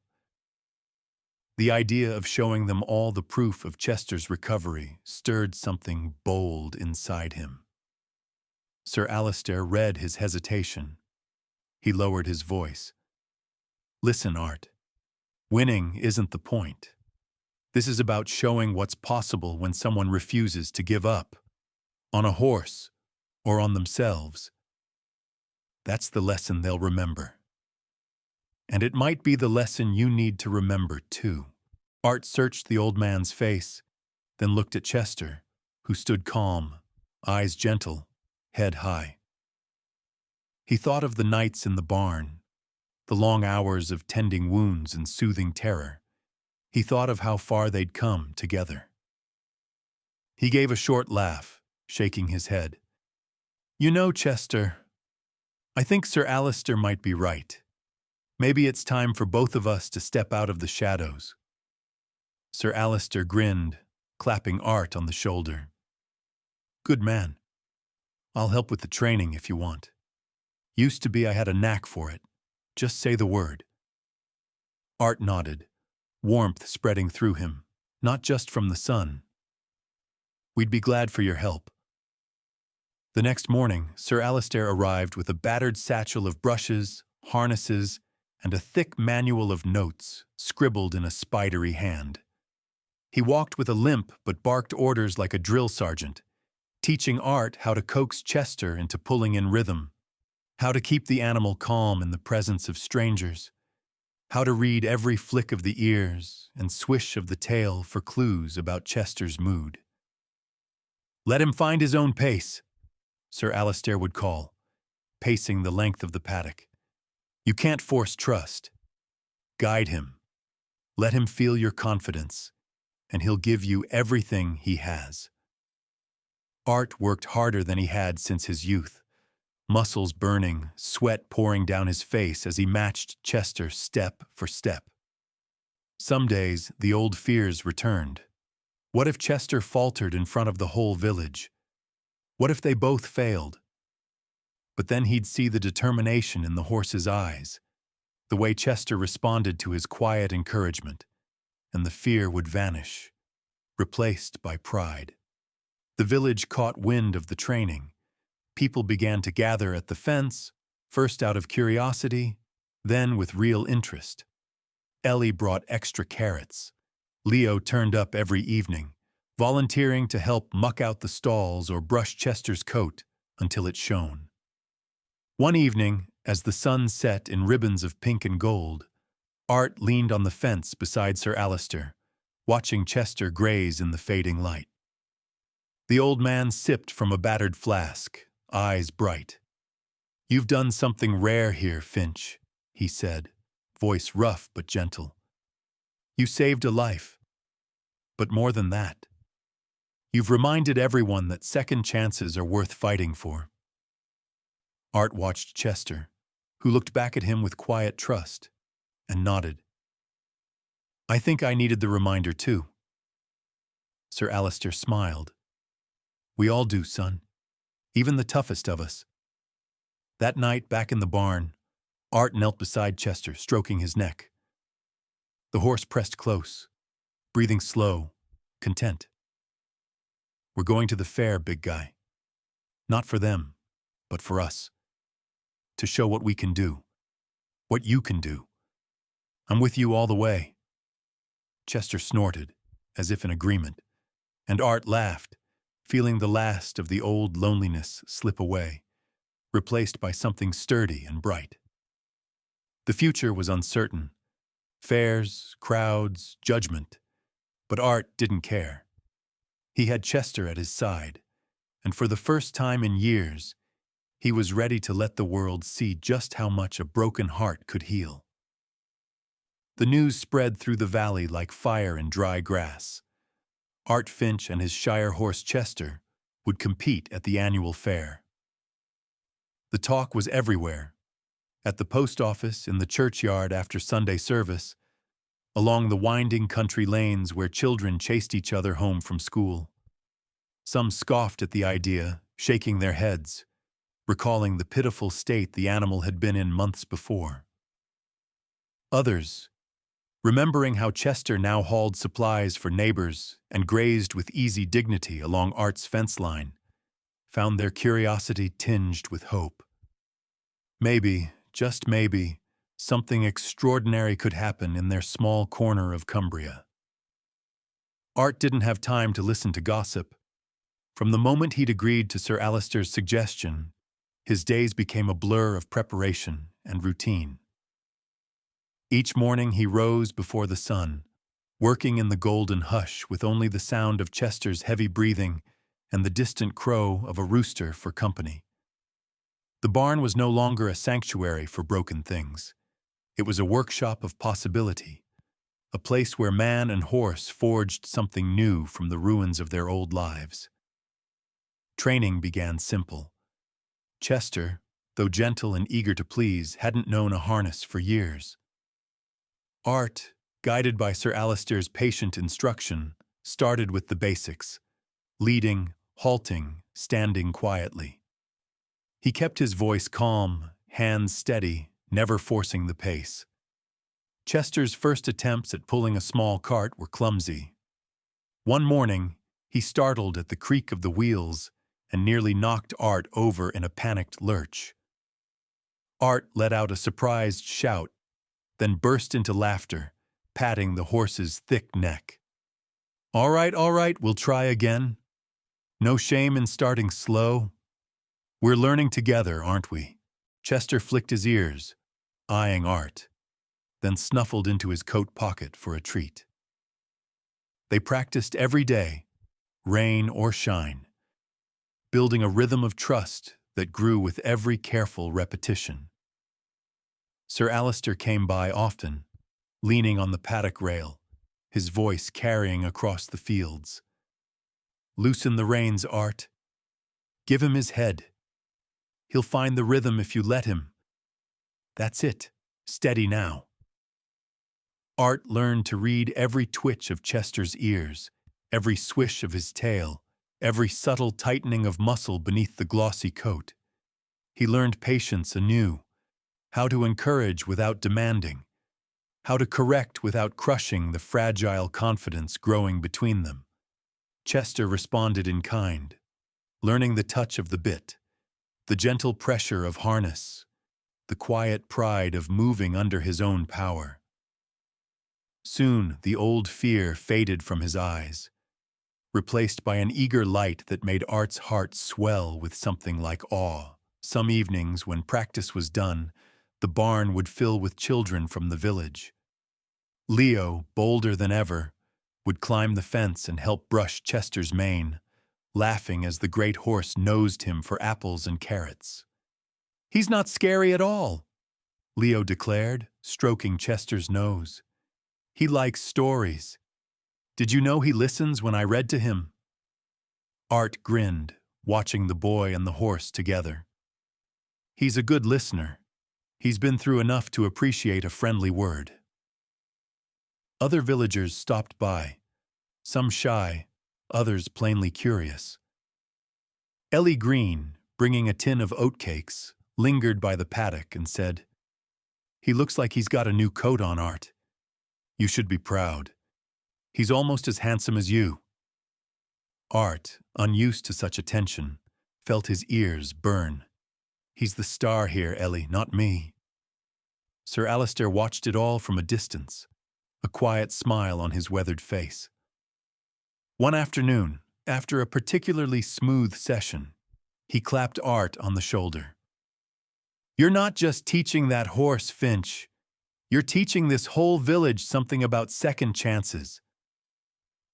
the idea of showing them all the proof of Chester's recovery stirred something bold inside him. Sir Alistair read his hesitation. He lowered his voice. "Listen, Art. Winning isn't the point. This is about showing what's possible when someone refuses to give up. On a horse, or on themselves. That's the lesson they'll remember. And it might be the lesson you need to remember, too. Art searched the old man's face, then looked at Chester, who stood calm, eyes gentle, head high. He thought of the nights in the barn, the long hours of tending wounds and soothing terror. He thought of how far they'd come together. He gave a short laugh, shaking his head. You know, Chester, I think Sir Alistair might be right. Maybe it's time for both of us to step out of the shadows. Sir Alistair grinned, clapping Art on the shoulder. Good man. I'll help with the training if you want. Used to be I had a knack for it. Just say the word. Art nodded, warmth spreading through him, not just from the sun. We'd be glad for your help. The next morning, Sir Alistair arrived with a battered satchel of brushes, harnesses, and a thick manual of notes scribbled in a spidery hand. He walked with a limp but barked orders like a drill sergeant, teaching Art how to coax Chester into pulling in rhythm, how to keep the animal calm in the presence of strangers, how to read every flick of the ears and swish of the tail for clues about Chester's mood. Let him find his own pace, Sir Alistair would call, pacing the length of the paddock. You can't force trust. Guide him. Let him feel your confidence, and he'll give you everything he has. Art worked harder than he had since his youth, muscles burning, sweat pouring down his face as he matched Chester step for step. Some days, the old fears returned. What if Chester faltered in front of the whole village? What if they both failed? But then he'd see the determination in the horse's eyes, the way Chester responded to his quiet encouragement, and the fear would vanish, replaced by pride. The village caught wind of the training. People began to gather at the fence, first out of curiosity, then with real interest. Ellie brought extra carrots. Leo turned up every evening, volunteering to help muck out the stalls or brush Chester's coat until it shone. One evening, as the sun set in ribbons of pink and gold, Art leaned on the fence beside Sir Alistair, watching Chester graze in the fading light. The old man sipped from a battered flask, eyes bright. You've done something rare here, Finch, he said, voice rough but gentle. You saved a life. But more than that, you've reminded everyone that second chances are worth fighting for. Art watched Chester, who looked back at him with quiet trust, and nodded. I think I needed the reminder too. Sir Alistair smiled. We all do, son. Even the toughest of us. That night, back in the barn, Art knelt beside Chester, stroking his neck. The horse pressed close, breathing slow, content. We're going to the fair, big guy. Not for them, but for us. To show what we can do. What you can do. I'm with you all the way. Chester snorted, as if in agreement, and Art laughed, feeling the last of the old loneliness slip away, replaced by something sturdy and bright. The future was uncertain. Fairs, crowds, judgment. But Art didn't care. He had Chester at his side, and for the first time in years, he was ready to let the world see just how much a broken heart could heal. The news spread through the valley like fire in dry grass. Art Finch and his Shire horse Chester would compete at the annual fair. The talk was everywhere. At the post office, in the churchyard after Sunday service, along the winding country lanes where children chased each other home from school. Some scoffed at the idea, shaking their heads, recalling the pitiful state the animal had been in months before. Others, remembering how Chester now hauled supplies for neighbors and grazed with easy dignity along Art's fence line, found their curiosity tinged with hope. Maybe, just maybe, something extraordinary could happen in their small corner of Cumbria. Art didn't have time to listen to gossip. From the moment he'd agreed to Sir Alistair's suggestion, his days became a blur of preparation and routine. Each morning he rose before the sun, working in the golden hush with only the sound of Chester's heavy breathing and the distant crow of a rooster for company. The barn was no longer a sanctuary for broken things. It was a workshop of possibility, a place where man and horse forged something new from the ruins of their old lives. Training began simple. Chester, though gentle and eager to please, hadn't known a harness for years. Art, guided by Sir Alistair's patient instruction, started with the basics: leading, halting, standing quietly. He kept his voice calm, hands steady, never forcing the pace. Chester's first attempts at pulling a small cart were clumsy. One morning, he startled at the creak of the wheels and nearly knocked Art over in a panicked lurch. Art let out a surprised shout, then burst into laughter, patting the horse's thick neck. All right, we'll try again. No shame in starting slow. We're learning together, aren't we?" Chester flicked his ears, eyeing Art, then snuffled into his coat pocket for a treat. They practiced every day, rain or shine, building a rhythm of trust that grew with every careful repetition. Sir Alistair came by often, leaning on the paddock rail, his voice carrying across the fields. "Loosen the reins, Art. Give him his head. He'll find the rhythm if you let him. That's it. Steady now." Art learned to read every twitch of Chester's ears, every swish of his tail, every subtle tightening of muscle beneath the glossy coat. He learned patience anew, how to encourage without demanding, how to correct without crushing the fragile confidence growing between them. Chester responded in kind, learning the touch of the bit, the gentle pressure of harness, the quiet pride of moving under his own power. Soon the old fear faded from his eyes, replaced by an eager light that made Art's heart swell with something like awe. Some evenings, when practice was done, the barn would fill with children from the village. Leo, bolder than ever, would climb the fence and help brush Chester's mane, laughing as the great horse nosed him for apples and carrots. "He's not scary at all," Leo declared, stroking Chester's nose. "He likes stories. Did you know he listens when I read to him?" Art grinned, watching the boy and the horse together. "He's a good listener. He's been through enough to appreciate a friendly word." Other villagers stopped by, some shy, others plainly curious. Ellie Green, bringing a tin of oatcakes, lingered by the paddock and said, "He looks like he's got a new coat on, Art. You should be proud. He's almost as handsome as you." Art, unused to such attention, felt his ears burn. "He's the star here, Ellie, not me." Sir Alistair watched it all from a distance, a quiet smile on his weathered face. One afternoon, after a particularly smooth session, he clapped Art on the shoulder. "You're not just teaching that horse, Finch. You're teaching this whole village something about second chances."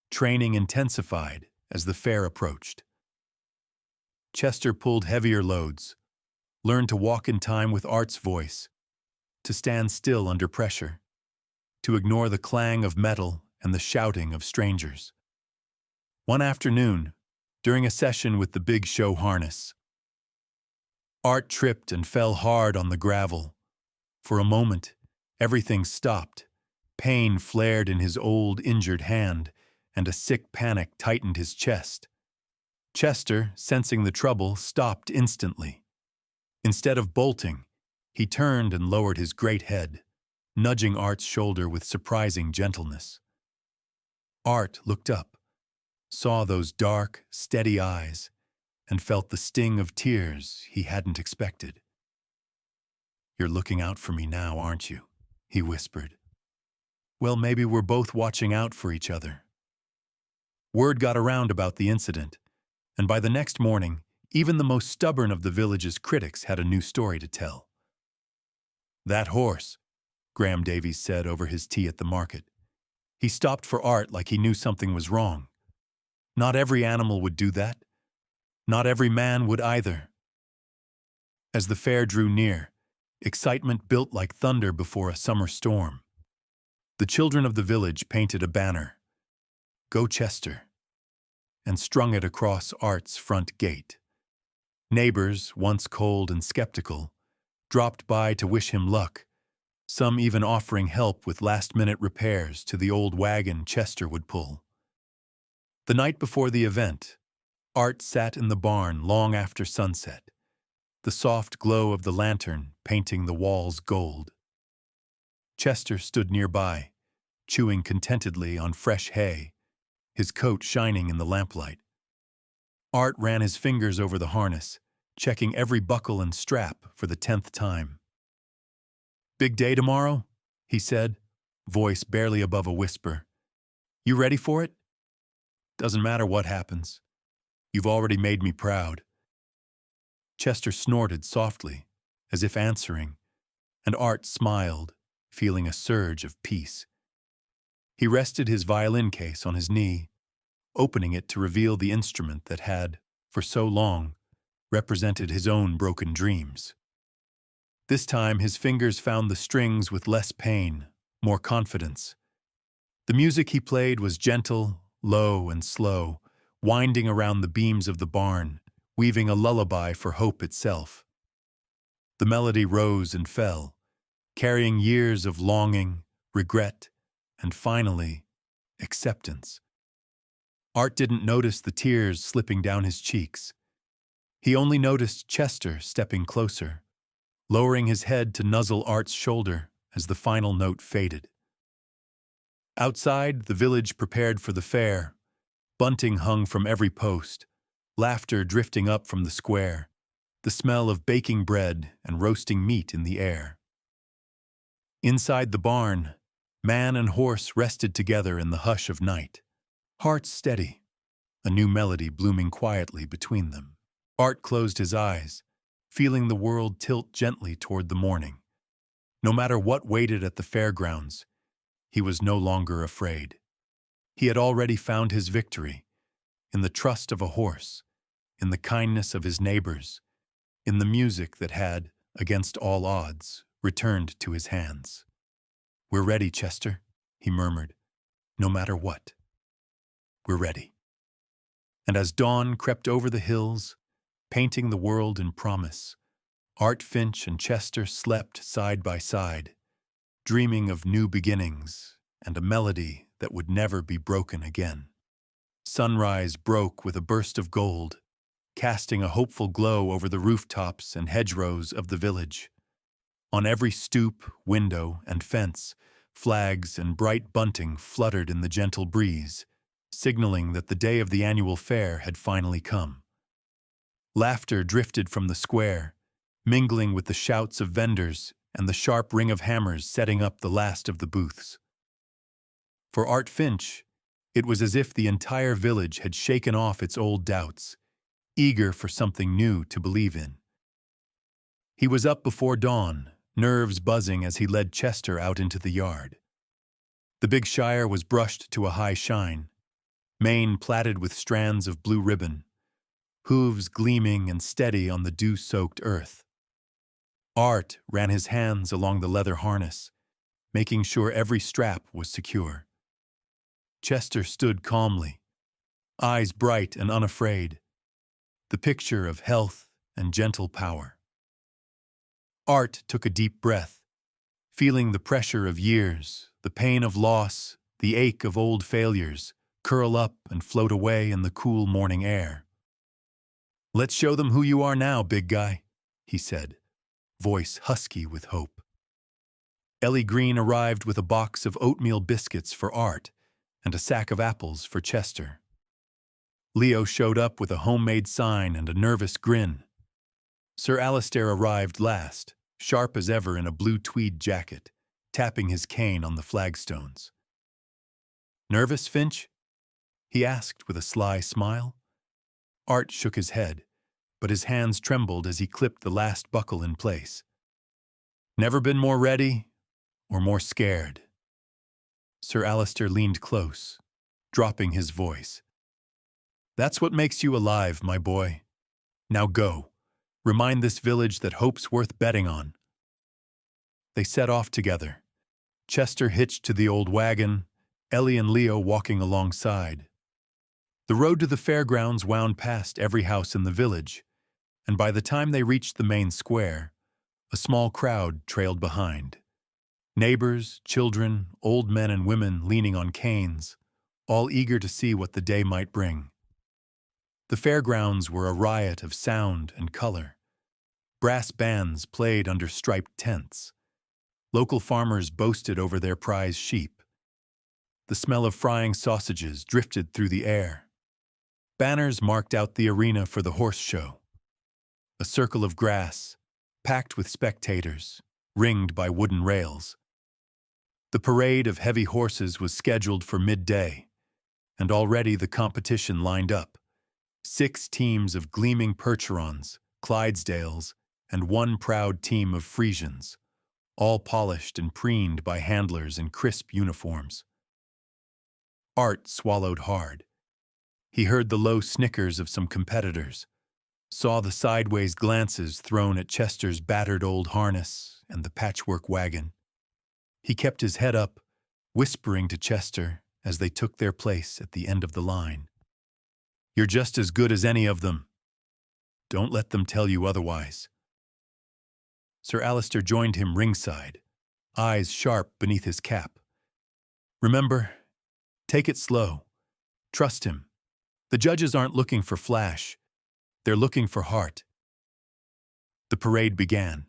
Training intensified as the fair approached. Chester pulled heavier loads, learned to walk in time with Art's voice, to stand still under pressure, to ignore the clang of metal and the shouting of strangers. One afternoon, during a session with the big show harness, Art tripped and fell hard on the gravel. For a moment, everything stopped. Pain flared in his old, injured hand, and a sick panic tightened his chest. Chester, sensing the trouble, stopped instantly. Instead of bolting, he turned and lowered his great head, nudging Art's shoulder with surprising gentleness. Art looked up, saw those dark, steady eyes, and felt the sting of tears he hadn't expected. "You're looking out for me now, aren't you?" he whispered. "Well, maybe we're both watching out for each other." Word got around about the incident, and by the next morning, even the most stubborn of the village's critics had a new story to tell. "That horse, Graham Davies said over his tea at the market. He stopped for Art like he knew something was wrong. Not every animal would do that. Not every man would either. As the fair drew near, excitement built like thunder before a summer storm. The children of the village painted a banner, "Go Chester," and strung it across Art's front gate. Neighbors, once cold and skeptical, dropped by to wish him luck, some even offering help with last-minute repairs to the old wagon Chester would pull. The night before the event, Art sat in the barn long after sunset, the soft glow of the lantern painting the walls gold. Chester stood nearby, chewing contentedly on fresh hay, his coat shining in the lamplight. Art ran his fingers over the harness, checking every buckle and strap for the 10th time. "Big day tomorrow?" he said, voice barely above a whisper. "You ready for it?" "Doesn't matter what happens. You've already made me proud." Chester snorted softly, as if answering, and Art smiled, feeling a surge of peace. He rested his violin case on his knee, opening it to reveal the instrument that had, for so long, represented his own broken dreams. This time his fingers found the strings with less pain, more confidence. The music he played was gentle, low, and slow, winding around the beams of the barn, weaving a lullaby for hope itself. The melody rose and fell, carrying years of longing, regret, and finally, acceptance. Art didn't notice the tears slipping down his cheeks. He only noticed Chester stepping closer, lowering his head to nuzzle Art's shoulder as the final note faded. Outside, the village prepared for the fair. Bunting hung from every post, laughter drifting up from the square, the smell of baking bread and roasting meat in the air. Inside the barn, man and horse rested together in the hush of night, hearts steady, a new melody blooming quietly between them. Art closed his eyes, feeling the world tilt gently toward the morning. No matter what waited at the fairgrounds, he was no longer afraid. He had already found his victory, in the trust of a horse, in the kindness of his neighbors, in the music that had, against all odds, returned to his hands. "We're ready, Chester," he murmured. "No matter what. We're ready." And as dawn crept over the hills, painting the world in promise, Art Finch and Chester slept side by side, dreaming of new beginnings and a melody that would never be broken again. Sunrise broke with a burst of gold, casting a hopeful glow over the rooftops and hedgerows of the village. On every stoop, window, and fence, flags and bright bunting fluttered in the gentle breeze, signaling that the day of the annual fair had finally come. Laughter drifted from the square, mingling with the shouts of vendors and the sharp ring of hammers setting up the last of the booths. For Art Finch, it was as if the entire village had shaken off its old doubts, eager for something new to believe in. He was up before dawn, nerves buzzing as he led Chester out into the yard. The big Shire was brushed to a high shine, mane plaited with strands of blue ribbon, hooves gleaming and steady on the dew-soaked earth. Art ran his hands along the leather harness, making sure every strap was secure. Chester stood calmly, eyes bright and unafraid, the picture of health and gentle power. Art took a deep breath, feeling the pressure of years, the pain of loss, the ache of old failures, curl up and float away in the cool morning air. "Let's show them who you are now, big guy," he said, voice husky with hope. Ellie Green arrived with a box of oatmeal biscuits for Art and a sack of apples for Chester. Leo showed up with a homemade sign and a nervous grin. Sir Alistair arrived last, sharp as ever in a blue tweed jacket, tapping his cane on the flagstones. "Nervous, Finch?" he asked with a sly smile. Art shook his head, but his hands trembled as he clipped the last buckle in place. "Never been more ready, or more scared? Sir Alistair leaned close, dropping his voice. That's what makes you alive, my boy. Now go. Remind this village that hope's worth betting on. They set off together. Chester hitched to the old wagon, Ellie and Leo walking alongside. The road to the fairgrounds wound past every house in the village, and by the time they reached the main square, a small crowd trailed behind. Neighbors, children, old men and women leaning on canes, all eager to see what the day might bring. The fairgrounds were a riot of sound and color. Brass bands played under striped tents. Local farmers boasted over their prize sheep. The smell of frying sausages drifted through the air. Banners marked out the arena for the horse show. A circle of grass, packed with spectators, ringed by wooden rails. The parade of heavy horses was scheduled for midday, and already the competition lined up. 6 teams of gleaming Percherons, Clydesdales, and 1 proud team of Frisians, all polished and preened by handlers in crisp uniforms. Art swallowed hard. He heard the low snickers of some competitors, saw the sideways glances thrown at Chester's battered old harness and the patchwork wagon. He kept his head up, whispering to Chester as they took their place at the end of the line. You're just as good as any of them. Don't let them tell you otherwise. Sir Alistair joined him ringside, eyes sharp beneath his cap. Remember, take it slow. Trust him. The judges aren't looking for flash. They're looking for heart. The parade began,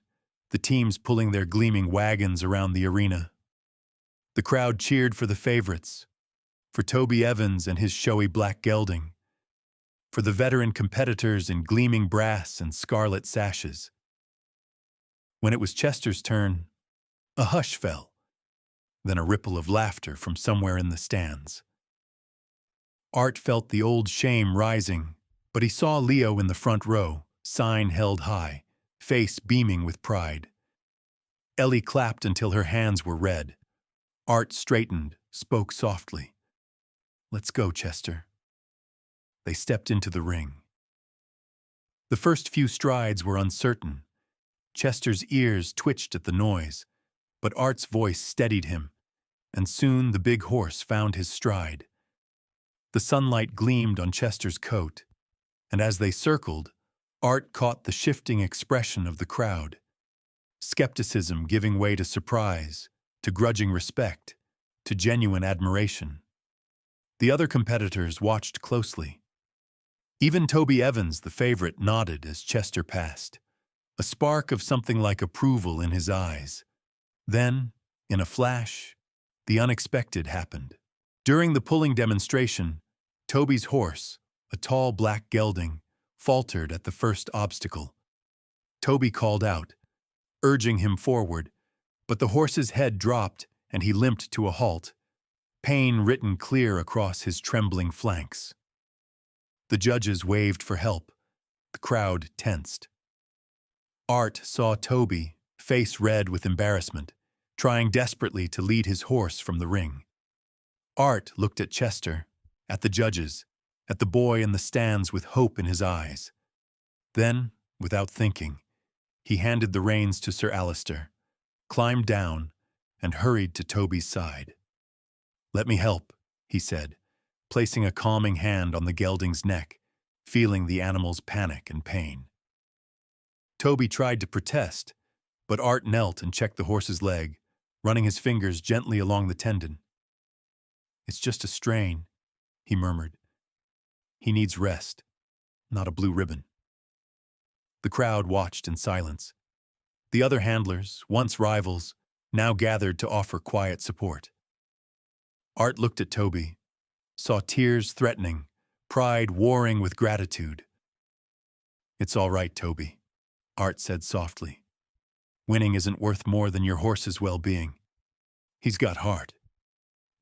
the teams pulling their gleaming wagons around the arena. The crowd cheered for the favorites, for Toby Evans and his showy black gelding, for the veteran competitors in gleaming brass and scarlet sashes. When it was Chester's turn, a hush fell, then a ripple of laughter from somewhere in the stands. Art felt the old shame rising, but he saw Leo in the front row, sign held high, face beaming with pride. Ellie clapped until her hands were red. Art straightened, spoke softly. Let's go, Chester. They stepped into the ring. The first few strides were uncertain. Chester's ears twitched at the noise, but Art's voice steadied him, and soon the big horse found his stride. The sunlight gleamed on Chester's coat, and as they circled, Art caught the shifting expression of the crowd. Skepticism giving way to surprise, to grudging respect, to genuine admiration. The other competitors watched closely. Even Toby Evans, the favorite, nodded as Chester passed, a spark of something like approval in his eyes. Then, in a flash, the unexpected happened. During the pulling demonstration, Toby's horse, a tall black gelding, faltered at the first obstacle. Toby called out, urging him forward, but the horse's head dropped and he limped to a halt, pain written clear across his trembling flanks. The judges waved for help. The crowd tensed. Art saw Toby, face red with embarrassment, trying desperately to lead his horse from the ring. Art looked at Chester, at the judges, at the boy in the stands with hope in his eyes. Then, without thinking, he handed the reins to Sir Alistair, climbed down, and hurried to Toby's side. Let me help, he said, placing a calming hand on the gelding's neck, feeling the animal's panic and pain. Toby tried to protest, but Art knelt and checked the horse's leg, running his fingers gently along the tendon. It's just a strain, he murmured. He needs rest, not a blue ribbon. The crowd watched in silence. The other handlers, once rivals, now gathered to offer quiet support. Art looked at Toby, saw tears threatening, pride warring with gratitude. It's all right, Toby, Art said softly. Winning isn't worth more than your horse's well-being. He's got heart.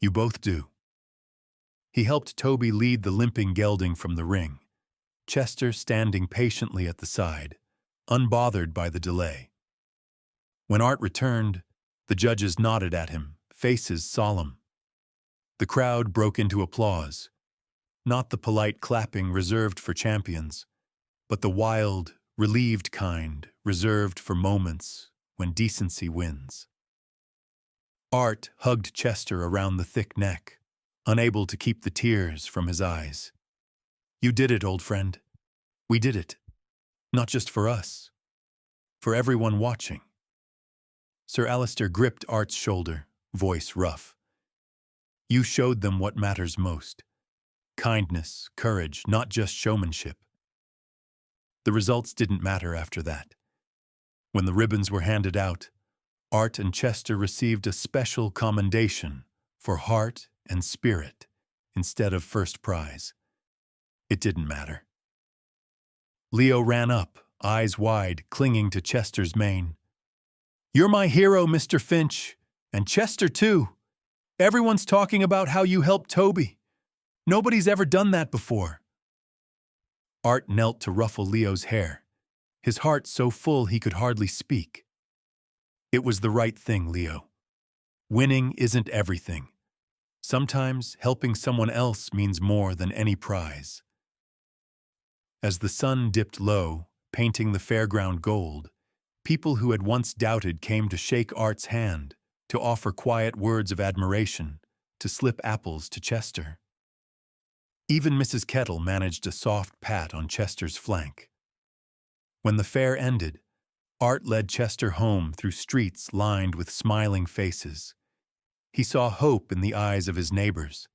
You both do. He helped Toby lead the limping gelding from the ring, Chester standing patiently at the side, unbothered by the delay. When Art returned, The judges nodded at him, faces solemn. The crowd broke into applause, not the polite clapping reserved for champions, but the wild, relieved kind reserved for moments when decency wins. Art hugged Chester around the thick neck, unable to keep the tears from his eyes. "You did it, old friend. We did it. Not just for us. For everyone watching." Sir Alistair gripped Art's shoulder, voice rough. "You showed them what matters most. Kindness, courage, not just showmanship." The results didn't matter after that. When the ribbons were handed out, Art and Chester received a special commendation for heart and spirit instead of first prize. It didn't matter. Leo ran up, eyes wide, clinging to Chester's mane. "You're my hero, Mr. Finch, and Chester too. Everyone's talking about how you helped Toby. Nobody's ever done that before." Art knelt to ruffle Leo's hair, his heart so full he could hardly speak. "It was the right thing, Leo. Winning isn't everything. Sometimes helping someone else means more than any prize." As the sun dipped low, painting the fairground gold, people who had once doubted came to shake Art's hand, to offer quiet words of admiration, to slip apples to Chester. Even Mrs. Kettle managed a soft pat on Chester's flank. When the fair ended, Art led Chester home through streets lined with smiling faces. He saw hope in the eyes of his neighbors,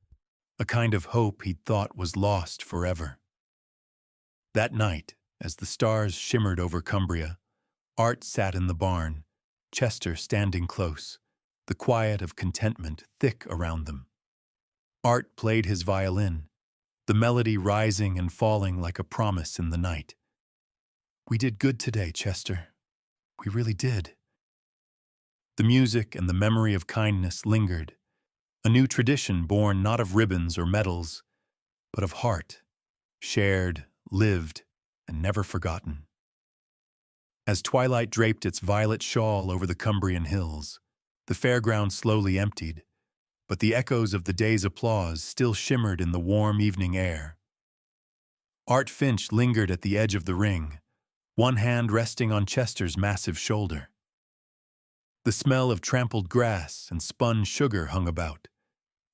a kind of hope he'd thought was lost forever. That night, as the stars shimmered over Cumbria, Art sat in the barn, Chester standing close, the quiet of contentment thick around them. Art played his violin, the melody rising and falling like a promise in the night. "We did good today, Chester. We really did." The music and the memory of kindness lingered, a new tradition born not of ribbons or medals, but of heart, shared, lived, and never forgotten. As twilight draped its violet shawl over the Cumbrian hills, the fairground slowly emptied, but the echoes of the day's applause still shimmered in the warm evening air. Art Finch lingered at the edge of the ring, one hand resting on Chester's massive shoulder. The smell of trampled grass and spun sugar hung about,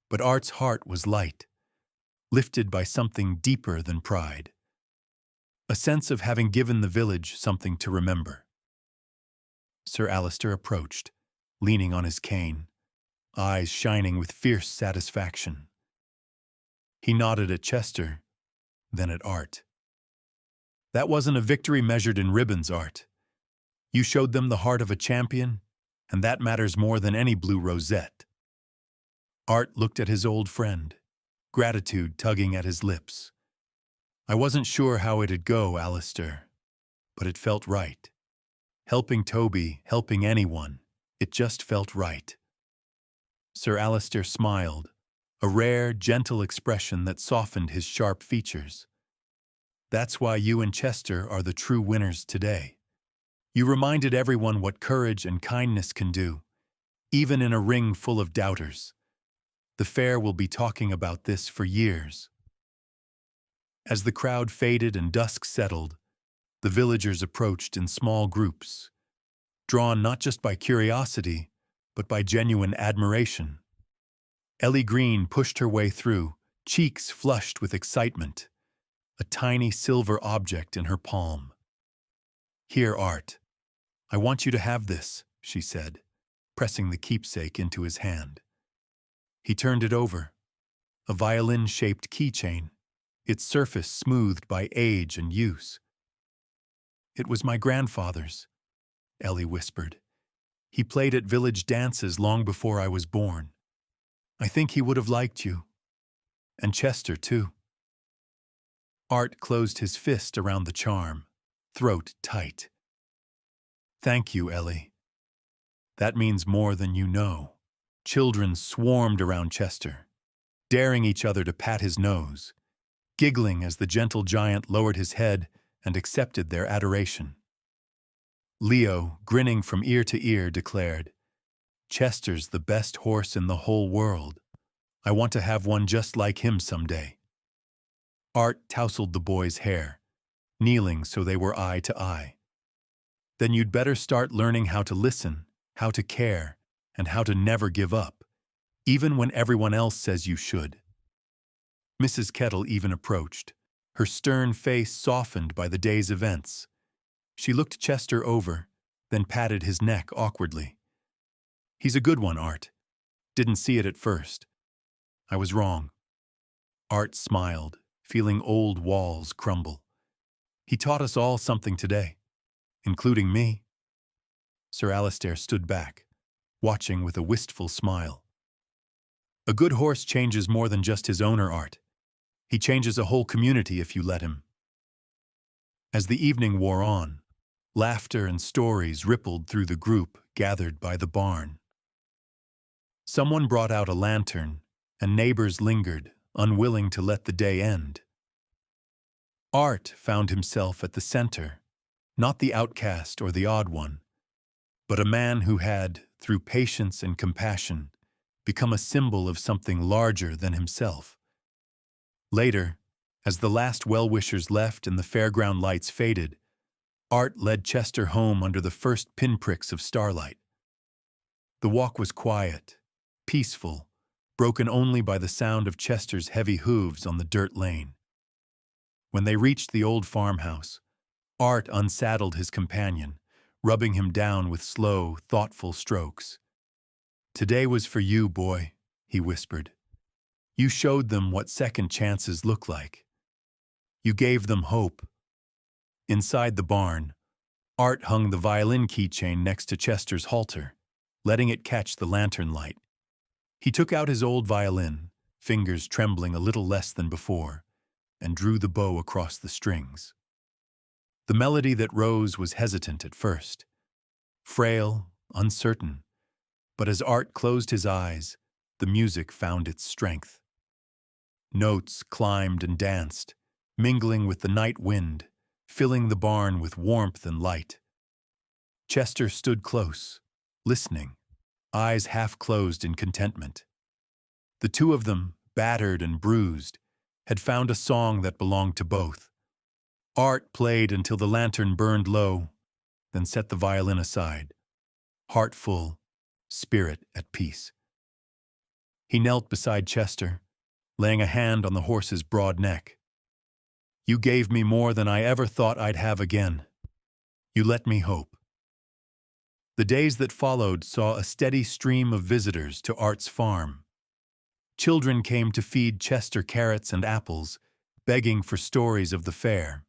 but Art's heart was light, lifted by something deeper than pride. A sense of having given the village something to remember. Sir Alistair approached, leaning on his cane, eyes shining with fierce satisfaction. He nodded at Chester, then at Art. "That wasn't a victory measured in ribbons, Art. You showed them the heart of a champion, and that matters more than any blue rosette." Art looked at his old friend, gratitude tugging at his lips. "I wasn't sure how it'd go, Alistair, but it felt right. Helping Toby, helping anyone, it just felt right." Sir Alistair smiled, a rare, gentle expression that softened his sharp features. "That's why you and Chester are the true winners today. You reminded everyone what courage and kindness can do, even in a ring full of doubters. The fair will be talking about this for years." As the crowd faded and dusk settled, the villagers approached in small groups, drawn not just by curiosity, but by genuine admiration. Ellie Green pushed her way through, cheeks flushed with excitement, a tiny silver object in her palm. "Here, Art. I want you to have this," she said, pressing the keepsake into his hand. He turned it over, a violin-shaped keychain, its surface smoothed by age and use. "It was my grandfather's," Ellie whispered. "He played at village dances long before I was born. I think he would have liked you. And Chester, too." Art closed his fist around the charm, throat tight. "Thank you, Ellie. That means more than you know." Children swarmed around Chester, daring each other to pat his nose, giggling as the gentle giant lowered his head and accepted their adoration. Leo, grinning from ear to ear, declared, Chester's the best horse in the whole world. I want to have one just like him someday. Art tousled the boy's hair, kneeling so they were eye to eye. Then you'd better start learning how to listen, how to care, and how to never give up, even when everyone else says you should. Mrs. Kettle even approached, her stern face softened by the day's events. She looked Chester over, then patted his neck awkwardly. He's a good one, Art. Didn't see it at first. I was wrong. Art smiled, feeling old walls crumble. He taught us all something today, including me. Sir Alistair stood back, watching with a wistful smile. A good horse changes more than just his owner, Art. He changes a whole community if you let him. As the evening wore on, laughter and stories rippled through the group gathered by the barn. Someone brought out a lantern, and neighbors lingered, unwilling to let the day end. Art found himself at the center, not the outcast or the odd one, but a man who had, through patience and compassion, become a symbol of something larger than himself. Later, as the last well-wishers left and the fairground lights faded, Art led Chester home under the first pinpricks of starlight. The walk was quiet, peaceful, broken only by the sound of Chester's heavy hooves on the dirt lane. When they reached the old farmhouse, Art unsaddled his companion, rubbing him down with slow, thoughtful strokes. "Today was for you, boy," he whispered. "You showed them what second chances look like. You gave them hope." Inside the barn, Art hung the violin keychain next to Chester's halter, letting it catch the lantern light. He took out his old violin, fingers trembling a little less than before, and drew the bow across the strings. The melody that rose was hesitant at first, frail, uncertain, but as Art closed his eyes, the music found its strength. Notes climbed and danced, mingling with the night wind, filling the barn with warmth and light. Chester stood close, listening, eyes half closed in contentment. The two of them, battered and bruised, had found a song that belonged to both. Art played until the lantern burned low, then set the violin aside, heart full, spirit at peace. He knelt beside Chester, laying a hand on the horse's broad neck. "You gave me more than I ever thought I'd have again. You let me hope." The days that followed saw a steady stream of visitors to Art's farm. Children came to feed Chester carrots and apples, begging for stories of the fair.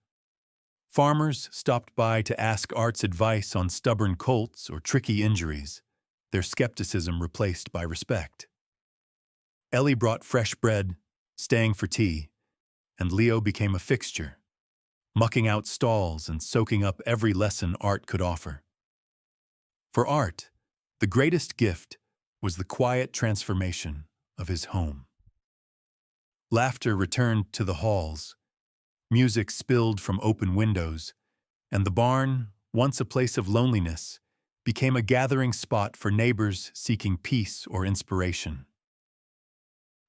Farmers stopped by to ask Art's advice on stubborn colts or tricky injuries, their skepticism replaced by respect. Ellie brought fresh bread, staying for tea, and Leo became a fixture, mucking out stalls and soaking up every lesson Art could offer. For Art, the greatest gift was the quiet transformation of his home. Laughter returned to the halls, music spilled from open windows, and the barn, once a place of loneliness, became a gathering spot for neighbors seeking peace or inspiration.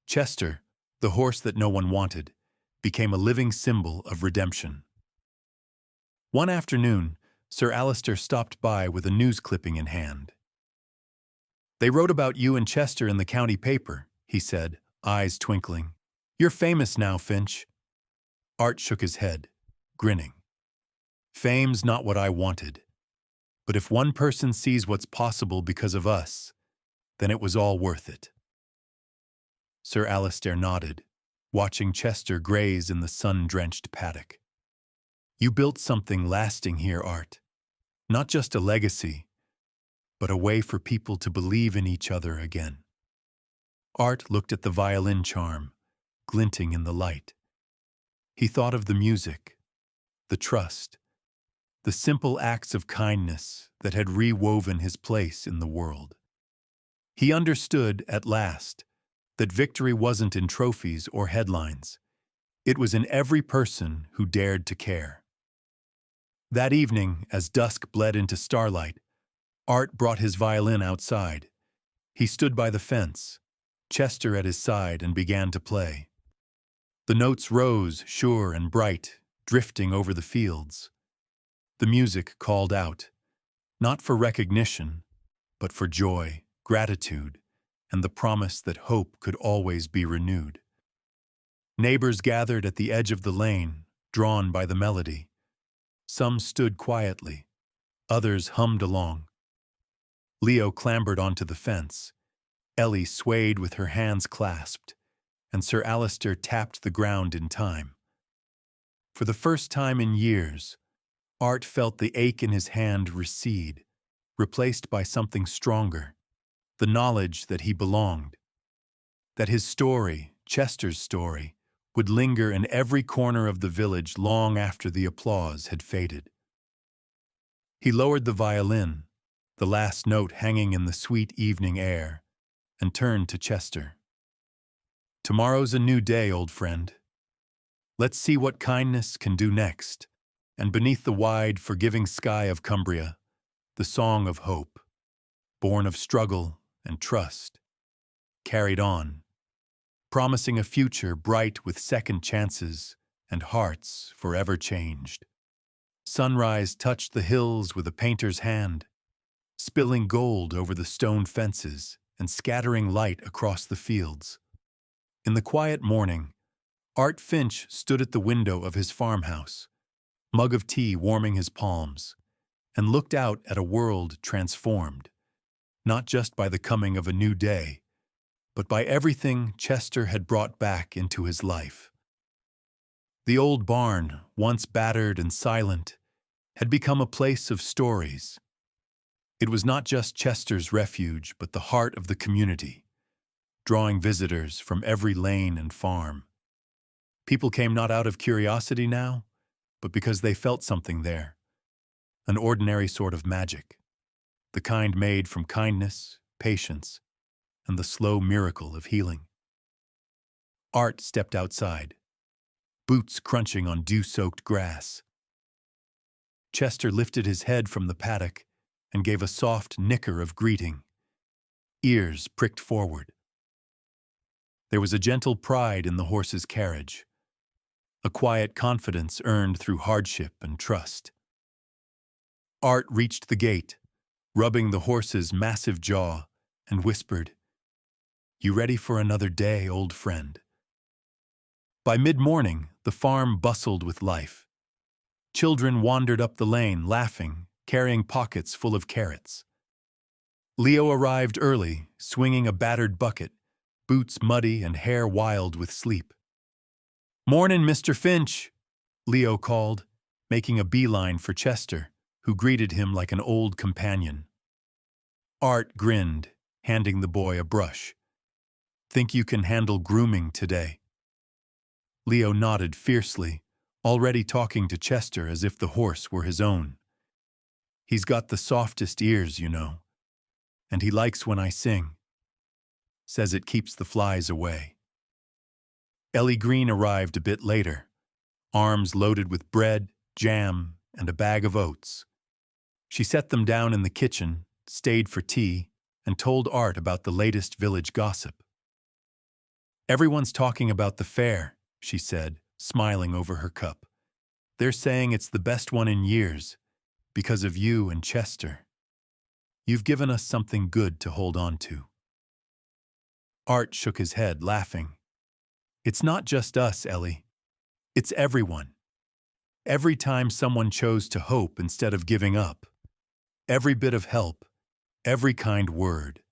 Chester, the horse that no one wanted, became a living symbol of redemption. One afternoon, Sir Alistair stopped by with a news clipping in hand. "They wrote about you and Chester in the county paper," he said, eyes twinkling. "You're famous now, Finch." Art shook his head, grinning. "Fame's not what I wanted. But if one person sees what's possible because of us, then it was all worth it." Sir Alistair nodded, watching Chester graze in the sun-drenched paddock. "You built something lasting here, Art. Not just a legacy, but a way for people to believe in each other again." Art looked at the violin charm, glinting in the light. He thought of the music, the trust, the simple acts of kindness that had rewoven his place in the world. He understood, at last, that victory wasn't in trophies or headlines. It was in every person who dared to care. That evening, as dusk bled into starlight, Art brought his violin outside, He stood by the fence, Chester at his side, and began to play. The notes rose, sure and bright, drifting over the fields. The music called out, not for recognition, but for joy, gratitude, and the promise that hope could always be renewed. Neighbors gathered at the edge of the lane, drawn by the melody. Some stood quietly, others hummed along. Leo clambered onto the fence. Ellie swayed with her hands clasped, and Sir Alistair tapped the ground in time. For the first time in years, Art felt the ache in his hand recede, replaced by something stronger, the knowledge that he belonged, that his story, Chester's story, would linger in every corner of the village long after the applause had faded. He lowered the violin, the last note hanging in the sweet evening air, and turned to Chester. "Tomorrow's a new day, old friend. Let's see what kindness can do next." And beneath the wide, forgiving sky of Cumbria, the song of hope, born of struggle and trust, carried on, promising a future bright with second chances and hearts forever changed. Sunrise touched the hills with a painter's hand, spilling gold over the stone fences and scattering light across the fields. In the quiet morning, Art Finch stood at the window of his farmhouse, mug of tea warming his palms, and looked out at a world transformed, not just by the coming of a new day, but by everything Chester had brought back into his life. The old barn, once battered and silent, had become a place of stories. It was not just Chester's refuge, but the heart of the community, drawing visitors from every lane and farm. People came not out of curiosity now, but because they felt something there, an ordinary sort of magic, the kind made from kindness, patience, and the slow miracle of healing. Art stepped outside, boots crunching on dew-soaked grass. Chester lifted his head from the paddock and gave a soft nicker of greeting, ears pricked forward. There was a gentle pride in the horse's carriage, a quiet confidence earned through hardship and trust. Art reached the gate, rubbing the horse's massive jaw, and whispered, "You ready for another day, old friend?" By mid-morning, the farm bustled with life. Children wandered up the lane, laughing, carrying pockets full of carrots. Leo arrived early, swinging a battered bucket, boots muddy and hair wild with sleep. "Mornin', Mr. Finch," Leo called, making a beeline for Chester, who greeted him like an old companion. Art grinned, handing the boy a brush. "Think you can handle grooming today?" Leo nodded fiercely, already talking to Chester as if the horse were his own. "He's got the softest ears, you know, and he likes when I sing. Says it keeps the flies away." Ellie Green arrived a bit later, arms loaded with bread, jam, and a bag of oats. She set them down in the kitchen, stayed for tea, and told Art about the latest village gossip. "Everyone's talking about the fair," she said, smiling over her cup. "They're saying it's the best one in years, because of you and Chester. You've given us something good to hold on to." Art shook his head, laughing. "It's not just us, Ellie. It's everyone. Every time someone chose to hope instead of giving up, every bit of help, every kind word.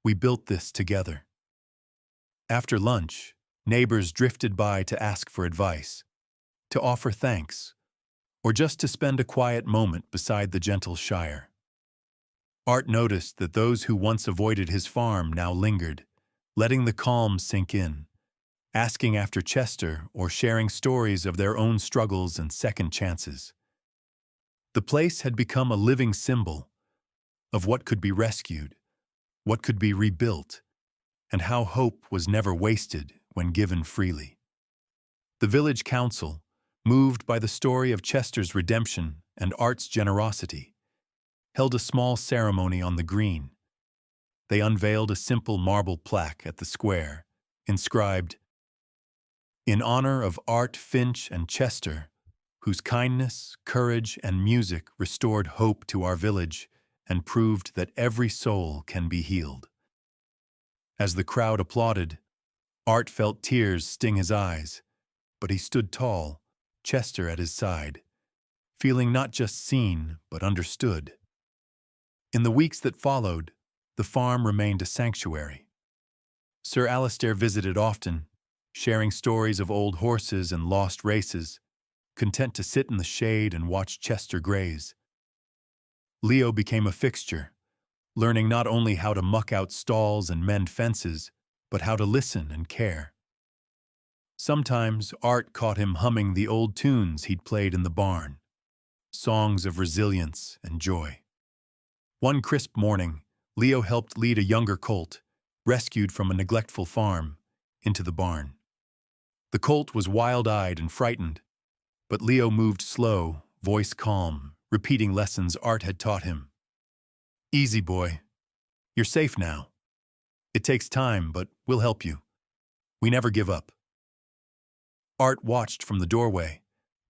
We built this together." After lunch, neighbors drifted by to ask for advice, to offer thanks, or just to spend a quiet moment beside the gentle Shire. Art noticed that those who once avoided his farm now lingered, letting the calm sink in, asking after Chester or sharing stories of their own struggles and second chances. The place had become a living symbol of what could be rescued, what could be rebuilt, and how hope was never wasted when given freely. The village council, moved by the story of Chester's redemption and Art's generosity, held a small ceremony on the green. they unveiled a simple marble plaque at the square, inscribed, "In honor of Art Finch and Chester, whose kindness, courage, and music restored hope to our village and proved that every soul can be healed." As the crowd applauded, Art felt tears sting his eyes, but he stood tall, Chester at his side, feeling not just seen but understood. In the weeks that followed, the farm remained a sanctuary. Sir Alistair visited often, sharing stories of old horses and lost races, content to sit in the shade and watch Chester graze. Leo became a fixture, learning not only how to muck out stalls and mend fences, but how to listen and care. Sometimes Art caught him humming the old tunes he'd played in the barn, songs of resilience and joy. One crisp morning, Leo helped lead a younger colt, rescued from a neglectful farm, into the barn. The colt was wild-eyed and frightened, but Leo moved slow, voice calm, repeating lessons Art had taught him. "Easy, boy. You're safe now. It takes time, but we'll help you. We never give up." Art watched from the doorway,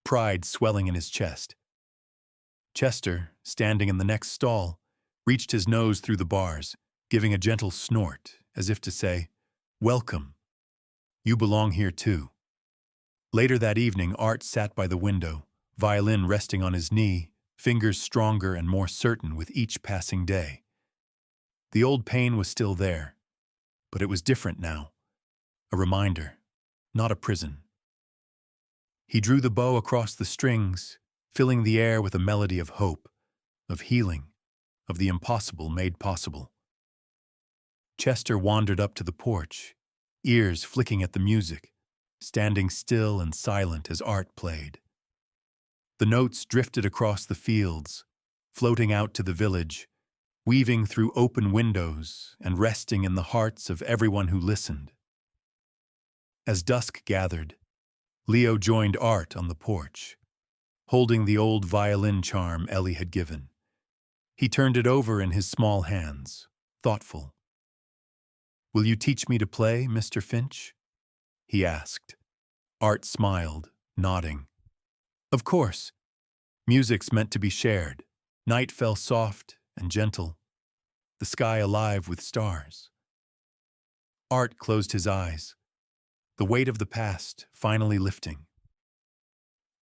pride swelling in his chest. Chester, standing in the next stall, reached his nose through the bars, giving a gentle snort, as if to say, "Welcome. You belong here too." Later that evening, Art sat by the window, violin resting on his knee, fingers stronger and more certain with each passing day. The old pain was still there, but it was different now. A reminder, not a prison. He drew the bow across the strings, filling the air with a melody of hope, of healing, of the impossible made possible. Chester wandered up to the porch, ears flicking at the music, standing still and silent as Art played. The notes drifted across the fields, floating out to the village, weaving through open windows and resting in the hearts of everyone who listened. As dusk gathered, Leo joined Art on the porch, holding the old violin charm Ellie had given. He turned it over in his small hands, thoughtful. "Will you teach me to play, Mr. Finch?" he asked. Art smiled, nodding. "Of course. Music's meant to be shared." Night fell soft and gentle, the sky alive with stars. Art closed his eyes, the weight of the past finally lifting.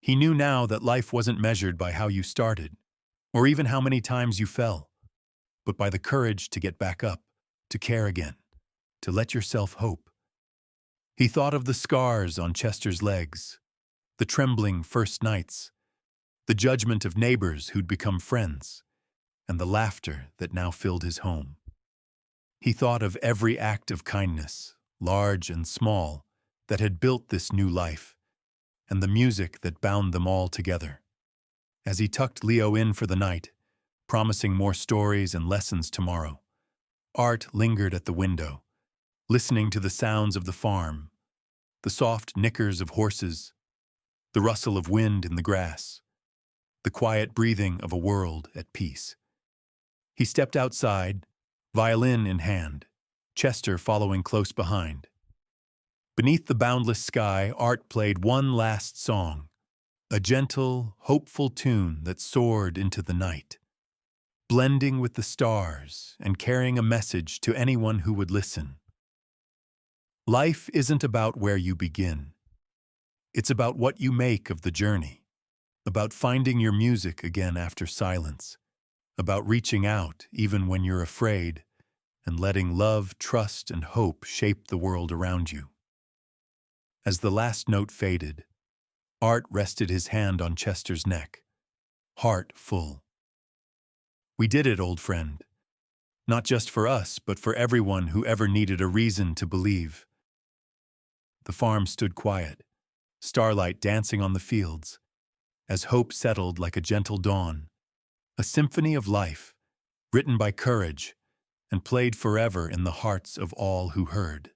He knew now that life wasn't measured by how you started, or even how many times you fell, but by the courage to get back up, to care again, to let yourself hope. He thought of the scars on Chester's legs, the trembling first nights, the judgment of neighbors who'd become friends, and the laughter that now filled his home. He thought of every act of kindness, large and small, that had built this new life, and the music that bound them all together. As he tucked Leo in for the night, promising more stories and lessons tomorrow, Art lingered at the window, listening to the sounds of the farm, the soft nickers of horses, the rustle of wind in the grass, the quiet breathing of a world at peace. He stepped outside, violin in hand, Chester following close behind. Beneath the boundless sky, Art played one last song, a gentle, hopeful tune that soared into the night, blending with the stars and carrying a message to anyone who would listen. Life isn't about where you begin. It's about what you make of the journey, about finding your music again after silence, about reaching out even when you're afraid, and letting love, trust, and hope shape the world around you. As the last note faded, Art rested his hand on Chester's neck, heart full. "We did it, old friend. Not just for us, but for everyone who ever needed a reason to believe." The farm stood quiet, starlight dancing on the fields, as hope settled like a gentle dawn, a symphony of life, written by courage and played forever in the hearts of all who heard.